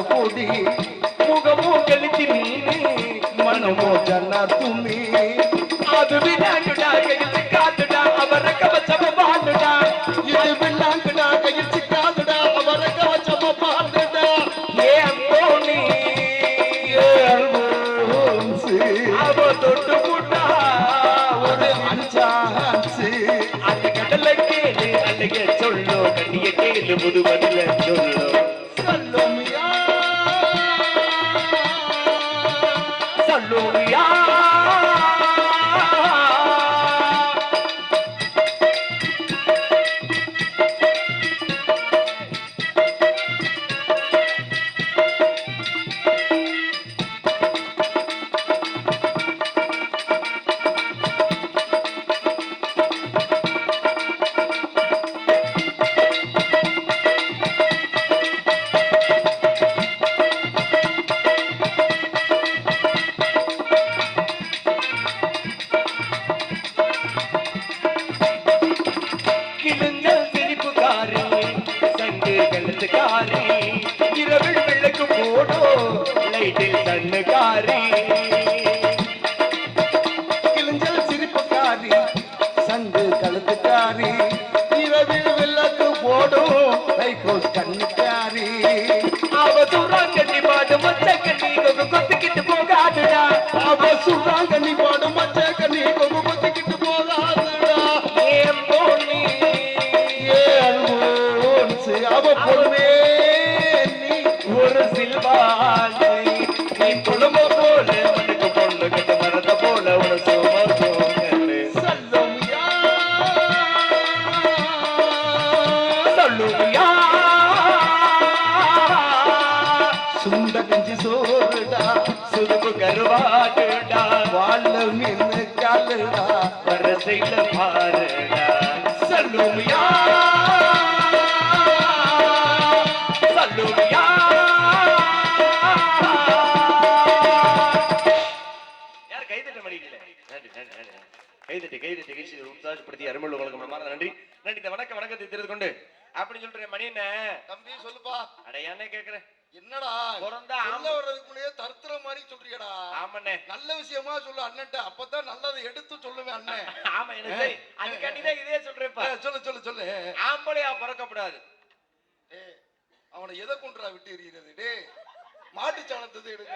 பொடி முகமோ கெளுத்தி மீனு மனமோ ஜன்னா தும்மி அது விடாக்குடா கையில் காத்துடா அவர கவச்சம பாடுடா இது பிள்ளாங்குடா கையில் சிக்காதுடா அவர கவச்சம பாடுடா ஏன் போனி அவ தொட்டு புட்டா ஒரு அஞ்சாச்சு அந்த கடலை கேளு அல்லைய சொல்லோ கண்ணிய கேளு முதுவதில சொல்லோ சொல்லுமியா சொல்லுமியா கிளுங்கள் சிரிப்புக்காரி சங்கு கழுத்துக்காரி இரவில் விளக்கு போடோ லைட்டில் கண்ணுக்காரி கிழிஞ்சல் சிரிப்புக்காரி சங்கு கழுத்துக்காரி இரவில் விளக்கு போடும் லைகோஸ் கண்ணுக்காரி அவ சுறாங்கண்ணி பாடு மொச்ச கண்ணி கொங்கு கொத்துக்கிட்டு போகாதுடா அவ சுறாங்க நீ பாடும் மச்ச கண்ணி கொங்கு கொத்திக்கிட்டு போகாதடா ஏன் போனி அவ பொண்ணே நீ ஒரு சில்வானை நீ குடும்ப போல உனக்கு பொண்ணு கட்டு மரத்த போல ஒரு சும போகலே சொல்லுமியா சொல்லுவியா சுண்ட கஞ்சி சோறுடா சுதுப்பு கருவாடுடா வாழ மீன் காலுடா வரசையில பாருடா சொல்லுவியா சொல்லுவியா சந்தோஷப்படுத்தி அருமையுள்ள உங்களுக்கு மனமார்ந்த நன்றி நன்றி. இந்த வணக்கத்தை தெரிந்து கொண்டு அப்படின்னு சொல்றேன் மணி என்ன தம்பி சொல்லுப்பா. அடையானே கேக்குறேன். என்னடா பிறந்தா சொல்ல வர்றதுக்கு முன்னாடியே தருத்திர மாதிரி சொல்றியடா. ஆமாண்ணே. நல்ல விஷயமா சொல்லு அண்ணன்ட்ட, அப்பதான் நல்லதை எடுத்து சொல்லுவேன் அண்ணன். ஆமா எனக்கு அதுக்காண்டிதான் இதே சொல்றேன்ப்பா. சொல்லு சொல்லு சொல்லு. ஆம்பளையா பிறக்கப்படாது. அவனை எதை கொண்டுறா விட்டு எறிகிறது? டே மாட்டு சாணத்தை எடுக்க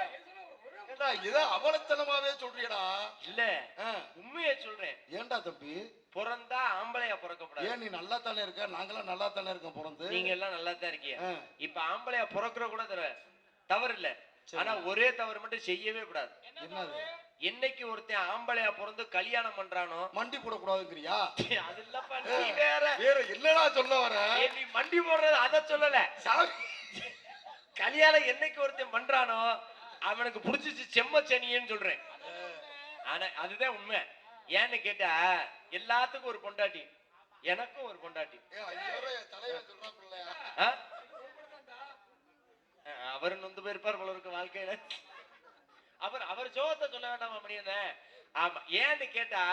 ஏதோ அவலத்தனமாவே சொல்றியடா. இல்ல உண்மையை சொல்றேன். ஏன்டா தம்பி பிறந்தா ஆம்பளையா பிறக்கப்படாது? ஏன் நீ நல்லா தானே இருக்க, நாங்களாம் நல்லா தானே இருக்கோம் பிறந்து. நீங்க எல்லாம் நல்லா தான் இருக்கீங்க. இப்ப ஆம்பளையா பிறக்கிற கூட தவறு இல்ல. ஆனா ஒரே தவறு மட்டும் செய்யவே கூடாது. என்னது? என்னைக்கு ஒருத்தன் ஆம்பளையா பிறந்து கல்யாணம் பண்றானோ மண்டி போடக்கூடாதுங்கிறியா? அது இல்லப்பா, நீ வேற என்னடா சொல்ல வர? நீ மண்டி போடுறது அத சொல்லல. கல்யாணம் என்னைக்கு ஒருத்தன் பண்றானோ அவனுக்கு புடிச்சிச்சு செம்மச்சனியன்னு சொல்றேன். ஆனா அதுதான் உண்மை. ஏன்னு கேட்டா எல்லாத்துக்கும் ஒரு பொண்டாட்டி, எனக்கும் ஒரு பொண்டாட்டி. அவர் நொந்து போயிருப்பார் போல இருக்கு வாழ்க்கையில. அவர் சோகத்தை சொல்ல வேண்டாமா மணியன? ஆமா. ஏன்னு கேட்டா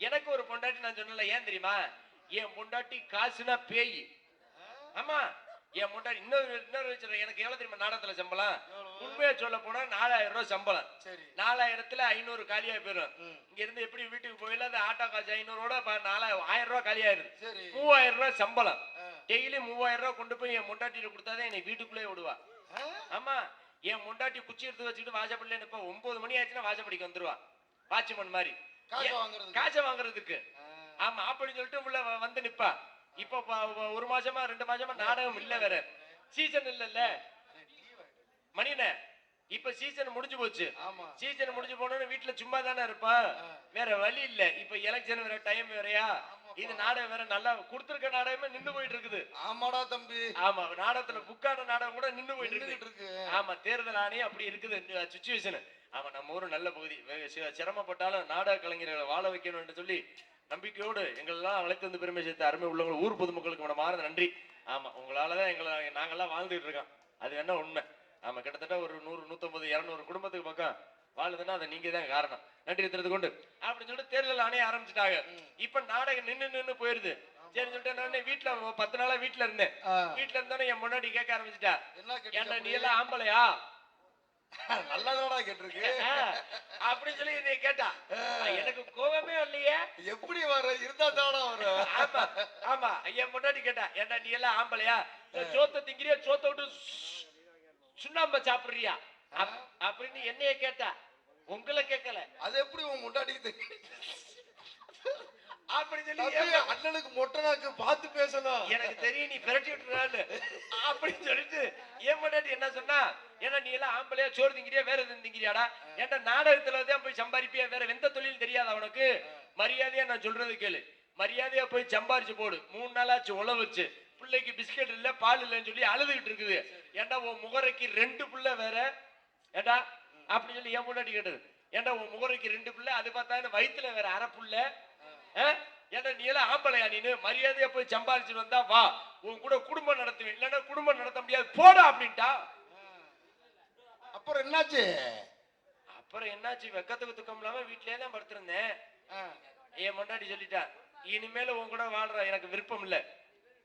எனக்கு ஒரு பொண்டாட்டி நான் சொன்னல. ஏன் தெரியுமா? என் பொண்டாட்டி காசுனா பேய். ஆமா என் பொண்டாட்டி இன்னொரு வச்சிருக்கேன். எனக்கு எவ்வளவு தெரியுமா நாடகத்துல சம்பளம்? உண்மையா சொல்ல போனா 4000 ரூபாய் சம்பளம். 4000ல 500 காலியா போயிடும். இங்க இருந்து எப்படி வீட்டுக்கு போயில அந்த ஆட்டோ காசு 500 1000 ரூபாய் காலியாயிருது. 3000 ரூபாய் சம்பளம். டெய்லி 3000 ரூபாய் கொண்டு போய் என் பொண்டாட்டிட்டு கொடுத்தாதான் என்னை வீட்டுக்குள்ளே விடுவா. ஆமா என் பொண்டாட்டி குச்சி எடுத்து வச்சுக்கிட்டு வாசப்படியில நிப்பா. 9 மணி ஆச்சுன்னா வாசப்படிக்கு வந்துருவா. வாட்ச்மேன் மாதிரி காசை வாங்குறதுக்கு. ஆமா அப்படின்னு சொல்லிட்டு உள்ள வந்து நிப்பா. இப்ப 1 மாசமா 2 மாசமா நாடகம் இல்ல, வேற சீசன் இல்லல்ல மணியனே. இப்ப சீசன் முடிஞ்சு போச்சு. சீசன் முடிஞ்சு போனோன்னு வீட்டுல சும்மா தானே இருப்பான், வேற வழி இல்ல. இப்ப எலெக்ஷன் வேற டைம் வேறயா, இது நாடகம் வேற நல்லா கொடுத்திருக்க நாடகமே நின்னு போயிட்டு இருக்குது. ஆமாடா தம்பி. ஆமா நாடகத்துல புக்கான நாடகம் கூட நின்னு போயிட்டு இருக்கு. ஆமா தேர்தல் ஆணையம் அப்படி இருக்குது சுச்சுவேஷன். ஆமா நம்ம ஊரு நல்ல பகுதி. சிரமப்பட்டாலும் நாடக கலைஞர்களை வாழ வைக்கணும்னு சொல்லி நம்பிக்கையோடு எங்களெல்லாம் அழைத்து வந்து பெருமை சேர்த்த அருமை உள்ளவங்க ஊர் பொதுமக்களுக்கு மனமார்ந்த நன்றி. ஆமா உங்களாலதான் நாங்கெல்லாம் வாழ்ந்துட்டு இருக்கோம். அது வேணா உண்மை. ஆமா கிட்டத்தட்ட ஒரு 100 150 200 குடும்பத்துக்கு பக்கம் வாழுதுன்னா அதை நீங்க தான் காரணம். நன்றி தெரிந்து கொண்டு அப்படின்னு சொல்லிட்டு தேர்தல் ஆணையம் ஆரம்பிச்சுட்டாங்க. இப்ப நாடகம் நின்னு போயிருது. சரி சொல்லிட்டு நான் வீட்டுல 10 நாளா வீட்டுல இருந்தேன். வீட்டுல இருந்தோன்னே என் முன்னாடி கேட்க ஆரம்பிச்சுட்டா, ஏன்டா நீ எல்லாம் ஆம்பளையா? நல்லதாடா கேட்டிருக்கு அப்படின்னு சொல்லி நீ கேட்டா எனக்கு கோபமே இல்லையே. எப்படி வர இருந்தா தானா வர? ஆமா ஆமா என் முன்னாடி கேட்டா, ஏன்டா நீ எல்லாம் ஆம்பளையா? சோத்த திங்கிறியா, சோத்த விட்டு சுண்ணாம்ப சாப்பிடுறியா அப்படின்னு என்னைய கேட்டா. உங்களை கேட்கல. அது எப்படி உன் முன்னாடி அப்படி சொல்லி அண்ணனுக்கு மொட்டனாக்கு பார்த்து பேசணும். எனக்கு தெரியும் நீ பிரட்டி விட்டுறான்னு அப்படின்னு சொல்லிட்டு என் முன்னாடி என்ன சொன்னா, ஏன்னா நீ எல்லாம் ஆம்பளையா சோறு திங்கிறியா வேற எதுவும் திங்கிறியாடா? ஏன்டா நாடகத்துல தான் போய் சம்பாதிப்பியா, வேற எந்த தொழில் தெரியாத உனக்கு? மரியாதையா நான் சொல்றது கேளு. மரியாதையா போய் சம்பாரிச்சு போடு. 3 நாளாச்சு உழ வச்சு பிள்ளைக்கு பிஸ்கட் இல்ல பால் இல்லன்னு சொல்லி அழுதுகிட்டு இருக்குது. ஏன்டா உன் முகரைக்கு 2 பிள்ளை வேற ஏண்டா அப்படின்னு சொல்லி என் முன்னாடி கேட்டது. ஏன்டா உன் முகரைக்கு 2 பிள்ளை, அது பார்த்தா வயிற்றுல வேற அரை புள்ள. ஏன்டா நீ எல்லாம் ஆம்பளையா? நீனு மரியாதையா போய் சம்பாதிச்சுட்டு வந்தா வா, உன் கூட குடும்பம் நடத்துவேன், இல்லன்னா குடும்பம் நடத்த முடியாது போடா அப்படின்ட்டா. அப்புறம் என்னாச்சு? வெக்கத்துக்கு துக்கம் இல்லாம வீட்லயே தான் படுத்திருந்தேன். என் முன்னாடி சொல்லிட்டா, இனிமேல உன் கூட வாழ்ற எனக்கு விருப்பம் இல்ல.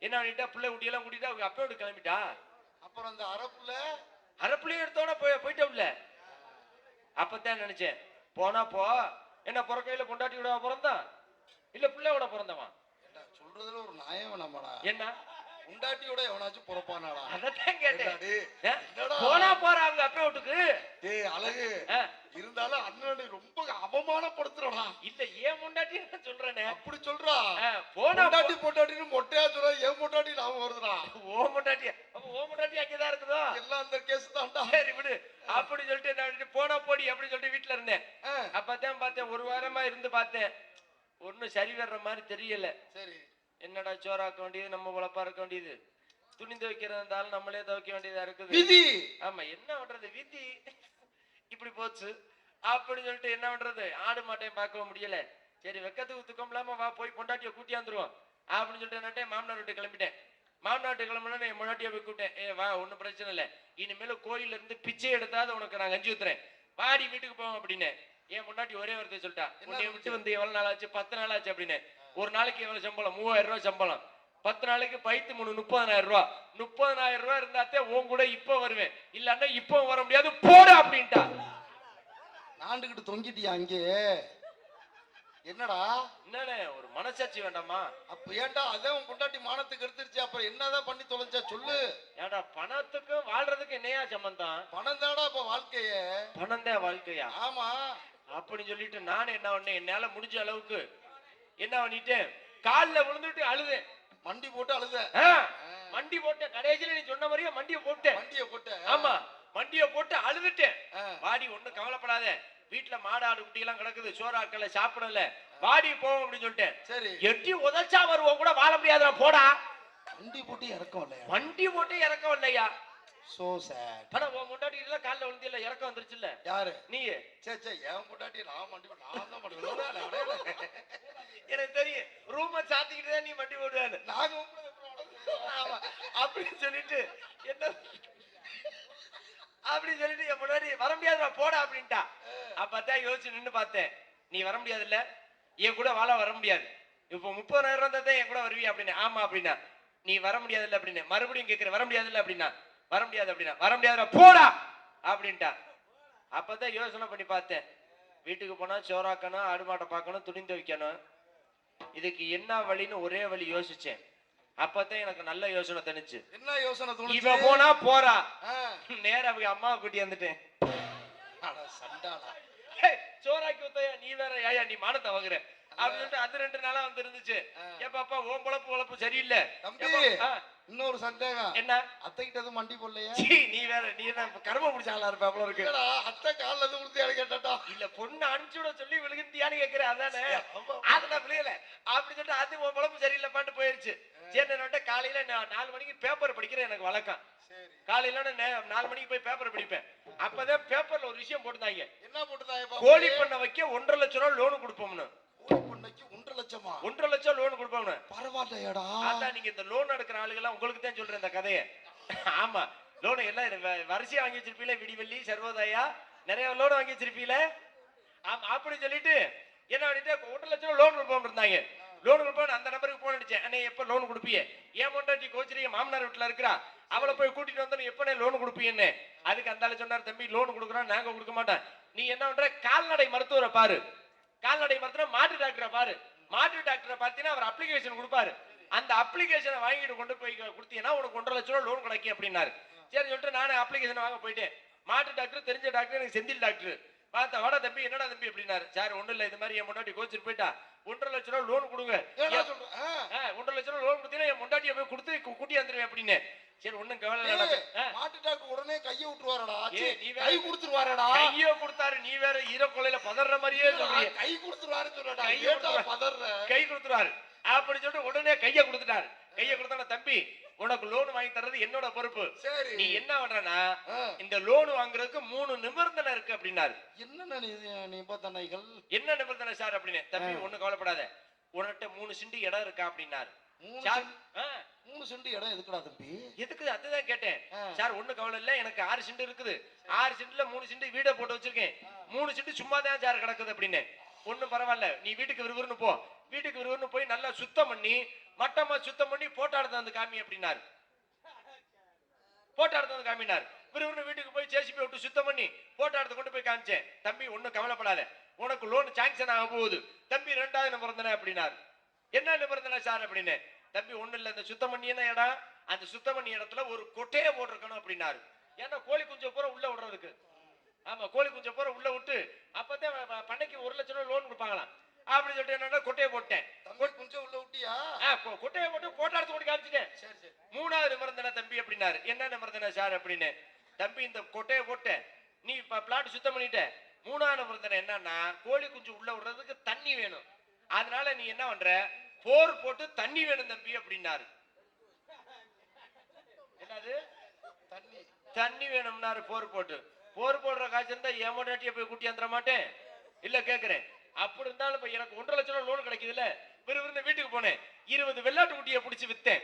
என்ன பண்ணிட்டா, பிள்ளை குட்டியெல்லாம் கூட்டிட்டு அவங்க அப்பயோட கிளம்பிட்டா. அப்புறம் அந்த அரப்புலயும் எடுத்தோட போயிட்டோம்ல. அப்பதான் நினைச்சேன், போனா போ, என்ன பிறக்கையில பொண்டாட்டியோட பிறந்தான் இல்ல பிள்ளையோட பிறந்தவன்? சொல்றதுல ஒரு நியாயம் வேணாமாடா? என்ன பொண்டாட்டியோட எவனாச்சும் பிறப்பானாடா? அதான் கேட்டேன். போனா போற அவங்க அப்பா வீட்டுக்கு. டேய் அழகு இருந்தாலும் அண்ணனை ரொம்ப அவமானப்படுத்துறடா. இல்ல ஏன் முண்டாட்டி சொல்றேனே அப்படி சொல்றா. போனா பொண்டாட்டின்னு மொட்டையா சொல்ற. ஏன் பொண்டாட்டி நாம வருதுடா? ஓ முண்டாட்டி. அப்ப ஓ முண்டாட்டி அங்கதான் இருக்குதோ? எல்லாம் அந்த கேஸ் தான்டா. சரி விடு அப்படி சொல்லிட்டு நான் போனா போடி அப்படி சொல்லிட்டு வீட்டுல இருந்தேன். அப்பதான் பார்த்தேன், 1 வாரமா இருந்து பார்த்தேன், ஒன்னும் சரி வர்ற மாதிரி தெரியல. சரி என்னடா சோறாக்க வேண்டியது, நம்ம உழப்பா இருக்க வேண்டியது, துணி துவைக்கிறதா இருந்தாலும் நம்மளே துவைக்க வேண்டியதா இருக்குது. விதி. ஆமா என்ன பண்றது, விதி இப்படி போச்சு. அப்படின்னு சொல்லிட்டு என்ன பண்றது, ஆடு மாட்டையும் பார்க்க முடியல. சரி வெக்கத்துக்கு துக்கம் இல்லாம வா போய் பொண்டாட்டியை கூட்டியாந்துருவோம் அப்படின்னு சொல்லிட்டு என்னட்டே மாமனார் வீட்டு கிளம்பிட்டேன். மாமனார் வீட்டு கிளம்புனா என் முன்னாட்டியை போய் கூட்டேன். வா ஒன்னும் பிரச்சனை இல்லை, இனிமேல கோயில இருந்து பிச்சை எடுத்தாது உனக்கு நான் கஞ்சி ஊத்துறேன், வாடி வீட்டுக்கு போவோம் அப்படின்னு. என் முன்னாடி ஒரே வார்த்தை சொல்லிட்டா, உன்னைய விட்டு வந்து எவ்வளவு நாள் ஆச்சு? 10 நாள் ஆச்சு அப்படின்னு. ஒரு நாளைக்கு எவ்வளவு சம்பளம்? 3000 ரூபாய் சம்பளம். 10 நாளைக்கு பைத்து 30,000 ரூபாய். 30,000 ரூபாய் இருந்தாத்தே உன் கூட இப்ப வருவேன், இல்லன்னா இப்ப வர முடியாது, போடா அப்படின்ட்டா. நாண்டுகிட்டு தொங்கிட்டியா அங்கே? என்னடா என்னண்ணே ஒரு மனசாட்சி வேண்டாமா? அப்ப ஏன்டா அதான் உன் பொண்டாட்டி மானத்துக்கு எடுத்துருச்சு, அப்புறம் என்னதான் பண்ணி தொலைஞ்சா சொல்லு. ஏன்டா பணத்துக்கும் வாழ்றதுக்கு என்னையா சம்பந்தம்? பணம் தாடா இப்ப வாழ்க்கைய. பணம் தான் வாழ்க்கையா? ஆமா. அப்படின்னு சொல்லிட்டு நான் என்ன பண்ணேன், என்னால முடிஞ்ச அளவுக்கு என்ன பண்ணிட்டேன், காலில் விழுந்துட்டு அழுதேன். மண்டி போட்டு அழுத? மண்டி போட்டேன். கடைசியில நீ சொன்ன மாதிரியே மண்டிய போட்டேன். மண்டிய போட்ட? ஆமா, மண்டிய போட்டு அழுதுட்டேன். வாடி ஒண்ணும் கவலைப்படாத, வீட்டுல மாடு ஆடு குட்டி எல்லாம் கிடக்குது, சோறாக்கல சாப்பிடல, வாடி போவோம் அப்படின்னு சொல்லிட்டேன். சரி. எட்டி உதச்சா வருவோம் கூட வாழ முடியாதுடா போடா. வண்டி போட்டு இறக்கம் இல்லையா? வண்டி போட்டு இறக்கம் இல்லையா? சோ சாட். ஆனா உன் முன்னாடி இல்ல கால்ல விழுந்து இல்ல இறக்கம் வந்துருச்சு இல்ல? யாரு? நீ. சே சே, என் பொண்டாட்டி நான் வண்டி நான் தான் பண்ணுவேன். எனக்கு தெரியும், ரூம சாத்திக்கிட்டு தான் நீ வண்டி போடுவாரு. நாங்க ஆமா அப்படின்னு சொல்லிட்டு என்ன அப்படி சொல்லிட்டு என் முன்னாடி வர முடியாதுடா போடா அப்படின்ட்டா. அப்பதான் யோசிச்சு நின்னு பார்த்தேன், நீ வர முடியாது இல்ல, என் கூட வாழ வர முடியாது, இப்போ 30,000 ரூபாய் தான் என் கூட வருவியா அப்படின்னு. ஆமா அப்படின்னா. நீ வர முடியாது இல்ல அப்படின்னு. மறுபடியும் கேட்கிறேன், வர முடியாது இல்ல அப்படின்னா. வர முடியாது அப்படின்னா. வர முடியாதுடா போடா அப்படின்ட்டா. அப்பதான் யோசனை பண்ணி பார்த்தேன், வீட்டுக்கு போனா சோறாக்கணும், ஆடு மாட்டை பார்க்கணும், துணி துவைக்கணும், இதுக்கு என்ன வழின்னு ஒரே வழி யோசிச்சேன். அப்பதான் எனக்கு நல்ல யோசனை தோணுச்சு. என்ன யோசனை தோணுச்சு? இவ போனா போறா, நேரா அவங்க அம்மாவை கூட்டி வந்துட்டேன். சண்டாளா சோறாக்கி ஊத்தையா, நீ வேற ஏயா நீ மானத்தை வாங்குற அப்படின்னு சொல்லிட்டு அது 2 நாளா வந்து இருந்துச்சு. ஏப்பாப்பா உன் பொழப்பு சரியில்லை. இன்னொரு சந்தேகம். என்ன? அத்தை கிட்ட எதுவும் மண்டி போடலையா? நீ வேற, நீ என்ன கரும பிடிச்சாலா இருப்ப இருக்கு. அத்தை காலில் எதுவும் விழுந்தியான்னு கேட்டா? இல்ல பொண்ணு அனுப்பிச்சு விட சொல்லி விழுகுந்தியான்னு கேட்கிறேன், அதானே? அதெல்லாம் விழுகல அப்படி சொல்லிட்டு அது உன் பொழப்பு சரியில்லைப்பாட்டு போயிருச்சு. சரி நான் காலையில 4 மணிக்கு பேப்பர் படிக்கிறேன், எனக்கு வழக்கம். காலையில 4 மணிக்கு போய் பேப்பர் படிப்பேன். அப்பதான் பேப்பர்ல ஒரு விஷயம் போட்டுதாங்க. என்ன போட்டுதாங்க? கோழி பண்ண வைக்க 1.5 லட்சம் ரூபாய் லோன் கொடுப்போம்னு. கோழி பண்ணைக்கு 1.5 லட்சமா? 1.5 லட்சம் லோன் கொடுப்போம்னு. பரவாயில்லையாடா. அதான் நீங்க இந்த லோன் எடுக்கிற ஆளுகெல்லாம் உங்களுக்கு தான் சொல்றேன் இந்த கதையை. ஆமா, லோன் எல்லாம் வரிசையா வாங்கி வச்சிருப்பீல, விடிவெள்ளி, சர்வோதயா, நிறைய லோன் வாங்கி வச்சிருப்பீல. ஆமா அப்படி சொல்லிட்டு என்ன பண்ணிட்டு 1.5 லட்சம் லோன் கொடுப்போம் இருந்தாங்க. லோன் கொடுப்போம். அந்த நம்பருக்கு போன் அடிச்சேன், அண்ணே எப்ப லோன் கொடுப்பீங்க? ஏன் பொண்டாட்டி கோச்சரிய மாமனார் வீட்டுல இருக்கிறா, அவளை போய் கூட்டிட்டு வந்தோம், எப்பனே லோன் கொடுப்பீங்கன்னு. அதுக்கு அந்த ஆளு சொன்னார், தம்பி லோன் கொடுக்குறோம், நாங்க கொடுக்க மாட்டோம், நீ என்ன பண்ற, கால்நடை மருத்துவரை பாரு, கால்நடை மருத்துவரை, மாட்டு டாக்டரை பாரு, மாட்டு டாக்டரை பார்த்தீங்கன்னா அவர் அப்ளிகேஷன் கொடுப்பாரு, அந்த அப்ளிகேஷனை வாங்கிட்டு கொண்டு போய் கொடுத்தீங்கன்னா உனக்கு 1.5 லட்சம் ரூபாய் லோன் கிடைக்கும் அப்படின்னாரு. சரி சொல்லிட்டு நானே அப்ளிகேஷன் வாங்க போயிட்டேன். மாட்டு டாக்டர் தெரிஞ்ச டாக்டர், எனக்கு செந்தில் டாக்டர். பார்த்தா வாடா தம்பி, என்னடா தம்பி அப்படின்னாரு. சார் ஒண்ணும் இல்ல, இது மாதிரி என் முன்னாடி கோச்சிட்டு போயிட்டா 1.5 லட்சம் ரூபாய் லோன் கொடுங்க. 1.5 லட்சம் ரூபாய் லோன் கொடுத்தீங்கன்னா என் முன்னாடியை போய் கொடுத்து கூட்டி வந்துருவேன் அப்படின்னு. சரி ஒண்ணும் கவலை இல்ல. மாட்டு டாக்டர் உடனே கையை விட்டுருவாரடா, கை கொடுத்துருவாரடா. கையை கொடுத்தாரு, நீ வேற ஈரக்கொலையில பதற மாதிரியே சொல்றீங்க. கை கொடுத்துருவாரு சொல்றடா, கை கொடுத்துருவாரு அப்படி சொல்லிட்டு உடனே கையை கொடுத்துட்டாரு. கையை கொடுத்தா, தம்பி உனக்கு லோன் வாங்கி தர்றது என்னோட பொறுப்பு, நீ என்ன பண்றனா இந்த லோன் வாங்குறதுக்கு 3 நிபந்தனை இருக்கு அப்படின்னாரு. என்ன நிபந்தனைகள்? என்ன நிபந்தனை சார் அப்படின்னு. தம்பி ஒண்ணு கவலைப்படாத, உன்கிட்ட 3 சென்ட் இடம் இருக்கா அப்படின்னாரு. 3 சென்ட் இடம் எதுக்குடா தம்பி? எதுக்கு அதுதான் கேட்டேன். சார் ஒண்ணு கவலை இல்ல, எனக்கு 6 சென்ட் இருக்குது, 6 சென்ட்ல 3 சென்ட் வீட போட்டு வச்சிருக்கேன், 3 சென்ட் சும்மா தான் சார் கிடக்குது அப்படின்னு. ஒண்ணும் பரவாயில்ல, நீ வீட்டுக்கு விறுவிறுன்னு போ, வீட்டுக்கு விறுவிறுன்னு போய் நல்லா சுத்தம் பண்ணி, மட்டமா சுத்தம் பண்ணி போட்டோ எடுத்து வந்து காமி அப்படின்னாரு. போட்டோ எடுத்து வந்து காமினார். விறுவிறுன்னு வீட்டுக்கு போய் ஜேசிபி விட்டு சுத்தம் பண்ணி போட்டோ எடுத்து கொண்டு போய் காமிச்சேன். தம்பி ஒன்னும் கவலைப்படாத, உனக்கு லோன் சாங்ஷன் ஆக போகுது தம்பி, 2வது நிபந்தனை அப்படின்னாரு. என்ன நிபந்தனை சார் அப்படின்னு. தம்பி ஒண்ணு இல்ல, இந்த சுத்தம் பண்ணி என்ன இடம், அந்த சுத்தம் பண்ணி இடத்துல ஒரு கொட்டையை போட்டிருக்கணும் அப்படின்னாரு. ஏன்னா கோழி குஞ்ச பூரா உள்ள விடுறதுக்கு. ஆமா, கோழி குஞ்ச பூரா உள்ள விட்டு அப்பதான் பண்ணைக்கு 1 லட்சம் ரூபாய் லோன் கொடுப்பாங்களாம். அப்படி சொல்லிட்டு என்ன கொட்டையை போட்டேன். கொஞ்சம் உள்ள விட்டியா? கொட்டையை போட்டு போட்டோ எடுத்து கொண்டு காமிச்சிட்டேன். 3வது நிபந்தனை தம்பி அப்படின்னாரு. என்ன நிபந்தனை சார் அப்படின்னு. தம்பி இந்த கொட்டையை போட்டேன், நீ பிளாட் சுத்தம் பண்ணிட்ட, 3வது நிபந்தனை என்னன்னா கோழி குஞ்சு உள்ள விடுறதுக்கு தண்ணி வேணும், அதனால நீ என்ன பண்ற, போர் போட்டு தண்ணி வேணும் தம்பி அப்படின்னாரு. என்னது தண்ணி வேணும்னாரு. போர் போட்டு. போர் போடுற காய்ச்சல் இருந்தா ஏமாட்டிய போய் கூட்டி வந்துட மாட்டேன் இல்ல கேக்குறேன். அப்படி இருந்தாலும் இப்ப எனக்கு 1.5 லட்சம் ரூபாய் லோன் கிடைக்குதுல்ல. விறுவிறுன்னு வீட்டுக்கு போனேன், 20 வெள்ளாட்டு குட்டியை பிடிச்சி வித்தேன்,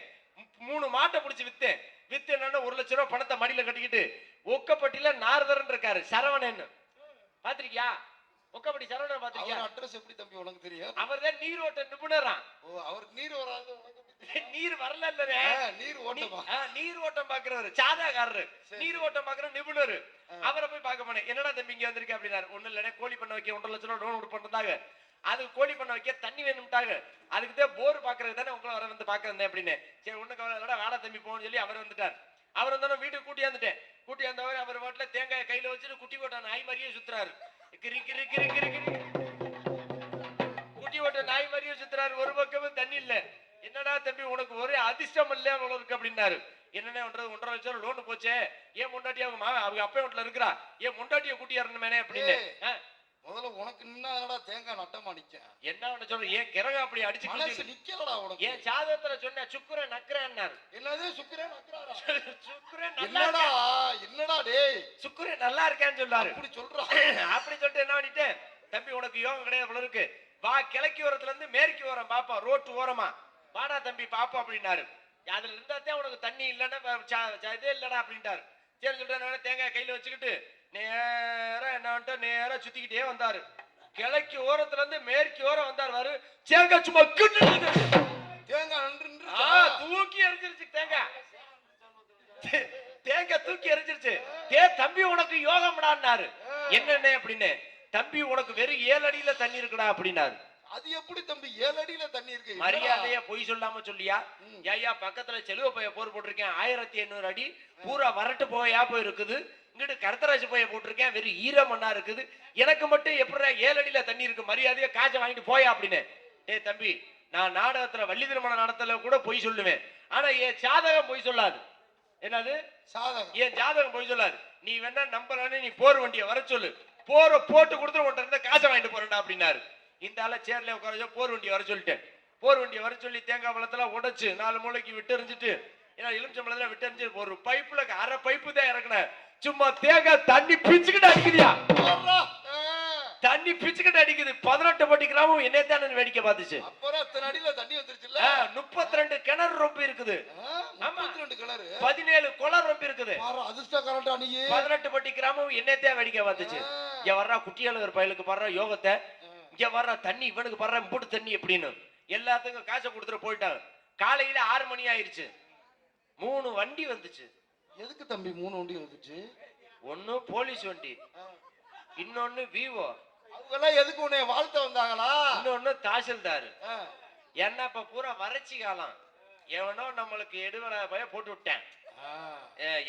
3 மாட்டை பிடிச்சி வித்தேன். வித்து என்னன்னா 1 லட்சம் ரூபாய் பணத்தை மடியில கட்டிக்கிட்டு ஒக்கப்பட்டியில நாரதரன் இருக்காரு, சரவணன் பாத்திருக்கியா? முக்கப்படி சரவணன் பாத்திருக்கியா? அவர் அட்ரஸ் எப்படி தம்பி உனக்கு தெரியும்? அவர்தான் நீரோட்ட நிபுணரா. ஓ, அவருக்கு நீர் வராது உனக்கு எப்படி தெரியும்? நீர் வரல இல்லவே. நீர் ஓட்டமா? நீர் ஓட்டம் பாக்குறவரு, சாதாகாரரு, நீர் ஓட்டம் பாக்குற நிபுணர். அவரை போய் பார்க்க போனேன். என்னடா தம்பி இங்க வந்திருக்க அப்படின்னாரு. ஒண்ணு இல்ல, கோழி பண்ண வைக்க 1.5 லட்சம் ரூபாய் லோன் பண்றதாக. அது கோழி பண்ண வைக்க தண்ணி வேணும்ட்டாங்க. அதுக்குதான் போர் பாக்குறது தானே உங்களை வர வந்து பாக்குறேன் அப்படின்னு. சரி ஒண்ணு கவலை இல்லடா, வேலை தம்பி போன்னு சொல்லி அவர் வந்துட்டார். அவர் வந்தாலும் வீட்டுக்கு கூட்டியாந்துட்டேன். கூட்டியாந்தவர் அவர் வீட்டுல தேங்காய் கையில வச்சுட்டு குட்டி ஓட்ட நாய் மாதிரியே சுத்துறாரு. கிரி கிரி கிரி கிரி கிரி குட்டி ஓட்ட நாய் மாதிரியே சுத்துறாரு. ஒரு பக்கமும் தண்ணி இல்ல. என்னடா தம்பி உனக்கு ஒரே அதிர்ஷ்டம் இல்ல இருக்கு அப்படின்னாரு. என்னென்ன பண்றது, 1.5 லட்சம் லோன் போச்சே, ஏன் முண்டாட்டி அவங்க அப்பா வீட்டுல இருக்கிறா, ஏன் முண்டாட்டிய கூட்டியாருன்னு அப்படின்னு. முதல்ல உனக்கு நின்னாடா தேங்காய் நட்டமா நிக்க. என்ன சொல்ற, ஏன் கிரகம் அப்படி அடிச்சு மனசு நிக்கலடா உனக்கு. ஏன் ஜாதகத்துல சொன்ன சுக்கிரன் நக்கறேன்னாரு. என்னது சுக்கிரன் நக்கறாரா? சுக்கிரன் என்னடா என்னடா டேய், சுக்கிரன் நல்லா இருக்கேன்னு சொல்லாரு. அப்படி சொல்றா? அப்படி சொல்லிட்டு என்ன பண்ணிட்டேன், தம்பி உனக்கு யோகம் கிடையாது போல இருக்கு, வா கிழக்கு ஓரத்துல இருந்து மேற்கு ஓரம் பாப்பா, ரோட்டு ஓரமா வாடா தம்பி பாப்பா அப்படின்னாரு. அதுல இருந்தாத்தான் உனக்கு தண்ணி இல்லன்னா இதே இல்லடா அப்படின்ட்டாரு. சரி சொல்றேன், தேங்காய் கையில வச்சுக்கிட்டு நேரா என்ன நேரா சுத்திக்கிட்டே வந்தாரு. கிழக்கு ஓரத்துல இருந்து மேற்கு ஓரம் வந்தாரு. தேங்காய் சும்மா தேங்காய் நன்று தூக்கி எரிஞ்சிருச்சு. தேங்காய் தூக்கி எரிஞ்சிருச்சு. தம்பி உனக்கு யோகம்டான்னாரு. என்னென்ன அப்படின்னு, தம்பி உனக்கு வெறும் 7 அடியில தண்ணி இருக்குடா அப்படின்னாரு. அது எப்படி தம்பி 7 அடியில தண்ணி இருக்கு? மரியாதையா பொய் சொல்லாம சொல்லியா? ஐயா பக்கத்துல செலுவ பைய போர் போட்டிருக்கேன், 1500 அடி பூரா வரட்டு போயா போய் இருக்குது. இங்கிட்டு கருத்தராசு பைய போட்டிருக்கேன், வெறும் ஈரமண்ணா இருக்குது. எனக்கு மட்டும் எப்படி 7 அடியில தண்ணி இருக்கு? மரியாதையா காய்ச்ச வாங்கிட்டு போயா அப்படின்னு. தம்பி, நான் நாடகத்துல வள்ளி திருமண நடத்தல கூட பொய் சொல்லுவேன், ஆனா என் ஜாதகம் பொய் சொல்லாது. என்னது சாதகம்? என் ஜாதகம் பொய் சொல்லாது. நீ வேணா நம்பலான்னு நீ போர் வண்டியை வர சொல்லு, போற போட்டு கொடுத்து உன்கிட்ட இருந்த காசை வாங்கிட்டு போறேன்டா அப்படின்னாரு. இந்த ஆள சேர்ல உட்கார போர் வண்டியை வர சொல்லிட்டேன். போர் வண்டியை வர சொல்லி தேங்காய் பழத்தெல்லாம் உடைச்சு 4 மூளைக்கு விட்டு எறிஞ்சிட்டு, ஏன்னா எலுமிச்சம்பழத்துல விட்டு எறிஞ்சு ஒரு பைப்புல அரை பைப்பு தான் இறக்குனேன். சும்மா தேங்காய் தண்ணி பிச்சுக்கிட்டு அடிக்குதியா, தண்ணி பிச்சுக்கிட்டு அடிக்குது. 18 பட்டி கிராமம் என்னைத்தான் வேடிக்கை பார்த்துச்சு. அப்புறம் அத்தனை அடியில தண்ணி வந்துருச்சுல்ல. 32 கிணறு ரொம்ப இருக்குது. 32 கிணறு, 17 குளம் ரொம்ப இருக்குது. அதிர்ஷ்டக்காரன்டா நீ. 18 பட்டி கிராமம் என்னைத்தான் வேடிக்கை பார்த்துச்சு. இங்க வர்ற குட்டியாளுகிற பயலுக்கு பாடுற யோகத்தை, இங்க வர்ற தண்ணி இவனுக்கு பாடுற போட்டு தண்ணி எப்படின்னு எல்லாத்துக்கும் காசை கொடுத்துட்டு போயிட்டாங்க. காலையில 6 மணி ஆயிருச்சு. 3 வண்டி வந்துச்சு. எதுக்கு தம்பி 3 வண்டி வந்துச்சு? ஒன்னு போலீஸ் வண்டி, இன்னொன்னு விவோ. அவங்க எல்லாம் எதுக்கு உன்னை வாழ்த்த வந்தாங்களா? இன்னொன்னு தாசில்தார். என்ன இப்ப பூரா வறட்சி காலம், எவனோ நம்மளுக்கு எடுவலை பய போட்டு விட்டேன்.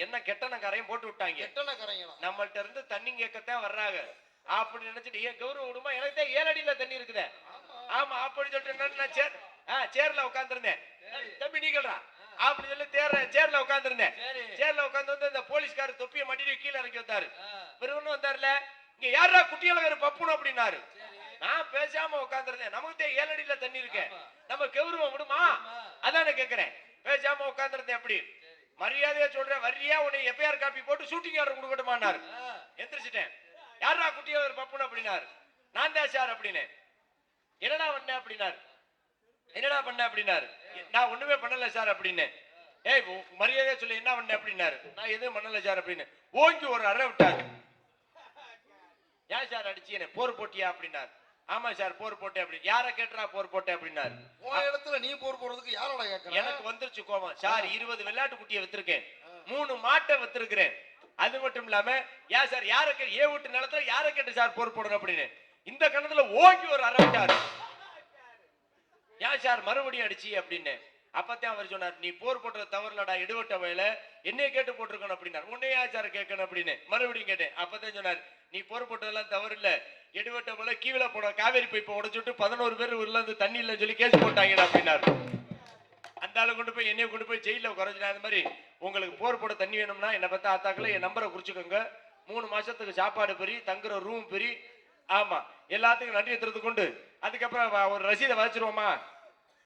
என்ன கெட்டனக்காரையும் போட்டு விட்டாங்க. கெட்டனக்காரங்களா? நம்மள்ட்ட இருந்து தண்ணி கேட்கத்தான் வர்றாங்க அப்படி நினைச்சிட்டு, ஏன் கௌரவ விடுமா, எனக்கு தான் 7 அடியில தண்ணி இருக்குதே. ஆமா அப்படி சொல்லிட்டு நான் சேர்ல உட்காந்துருந்தேன். தம்பி நீங்கள்டா அப்படி சொல்லி சேர்ல உட்காந்துருந்தேன். சேர்ல உட்காந்து வந்து இந்த போலீஸ்காரர் தொப்பியை மாட்டிட்டு கீழே இறக்கி வந்தாரு. வெறும் வந்தாருல, இங்க யாரா குட்டியாளர் பப்புனு அப்படின்னாரு. நான் பேசாம உட்காந்துருந்தேன். நமக்கு 7 அடியில தண்ணி இருக்கு, நம்ம கௌரவம் விடுமா, அதான கேக்குறேன். பேசாம உட்காந்துருந்தேன். அப்படி மரியாதையா சொல்றேன், வரியா உன்னை எஃப்ஐஆர் காப்பி போட்டு ஷூட்டிங் ஆர்டர் கொடுக்கட்டுமான்னாரு. எந்திரிச்சிட்டேன். யாரா குட்டியாளர் பப்புனு அப்படின்னாரு. நான் தான் சார் அப்படின்னு. என்னடா பண்ண அப்படின்னாரு. என்னடா பண்ண அப்படின்னாரு. நான் ஒண்ணுமே பண்ணல சார் அப்படின்னு. ஏய் மரியாதையா சொல்லி என்ன பண்ண அப்படின்னாரு. நான் எதுவும் பண்ணல சார் அப்படின்னு. ஓங்கி ஒரு அறை விட்டாரு. ஏன் சார் அடிச்சு என்ன போர் போட்டியா அப்படின்னாரு. ஆமா சார் போர் போட்டேன் அப்படி. யார கேட்டா போர் போட்டேன் அப்படின்னாரு. உன் இடத்துல நீ போர் போடுறதுக்கு யாரோட கேட்கற? எனக்கு வந்துருச்சு கோபம். சார் 20 வெள்ளாட்டு குட்டியை வித்திருக்கேன், 3 மாட்டை வித்திருக்கிறேன். அது மட்டும் இல்லாம ஏன் சார் யார ஏ வீட்டு நிலத்துல யார கேட்டு சார் போர் போடணும் அப்படின்னு. இந்த கணத்துல ஓங்கி ஒரு அறை விட்டாரு. ஏன் சார் மறுபடியும் அடிச்சு அப்படின்னு. அப்பத்தான் அவர் சொன்னார், நீ போர் போட்டது தவறுலடா, எடுவட்ட வயல என்னைய கேட்டு போட்டிருக்கணும் அப்படின்னாரு. உன்னைய ஆச்சார கேட்கணும் அப்படின்னு மறுபடியும் கேட்டேன். அப்பதான் சொன்னார், நீ போர் போட்டதெல்லாம் தவறு இல்ல, எடுவட்ட போல கீழே போட காவேரி பைப்பை உடைச்சுட்டு 11 பேர் உள்ள இருந்து தண்ணி இல்லைன்னு சொல்லி கேஸ் போட்டாங்க அப்படின்னாரு. அந்த ஆளு கொண்டு போய் என்னைய கொண்டு போய் ஜெயில குறைஞ்சிட்டா. அது மாதிரி உங்களுக்கு போர் போட தண்ணி வேணும்னா என்ன பார்த்தா ஆத்தாக்களை என் நம்பரை குறிச்சுக்கோங்க. 3 மாசத்துக்கு சாப்பாடு பெரி, தங்குற ரூம் பெரி, ஆமா எல்லாத்துக்கும் நன்றி எடுத்துறது கொண்டு அதுக்கப்புறம் ஒரு ரசீதை வச்சிருவோமா.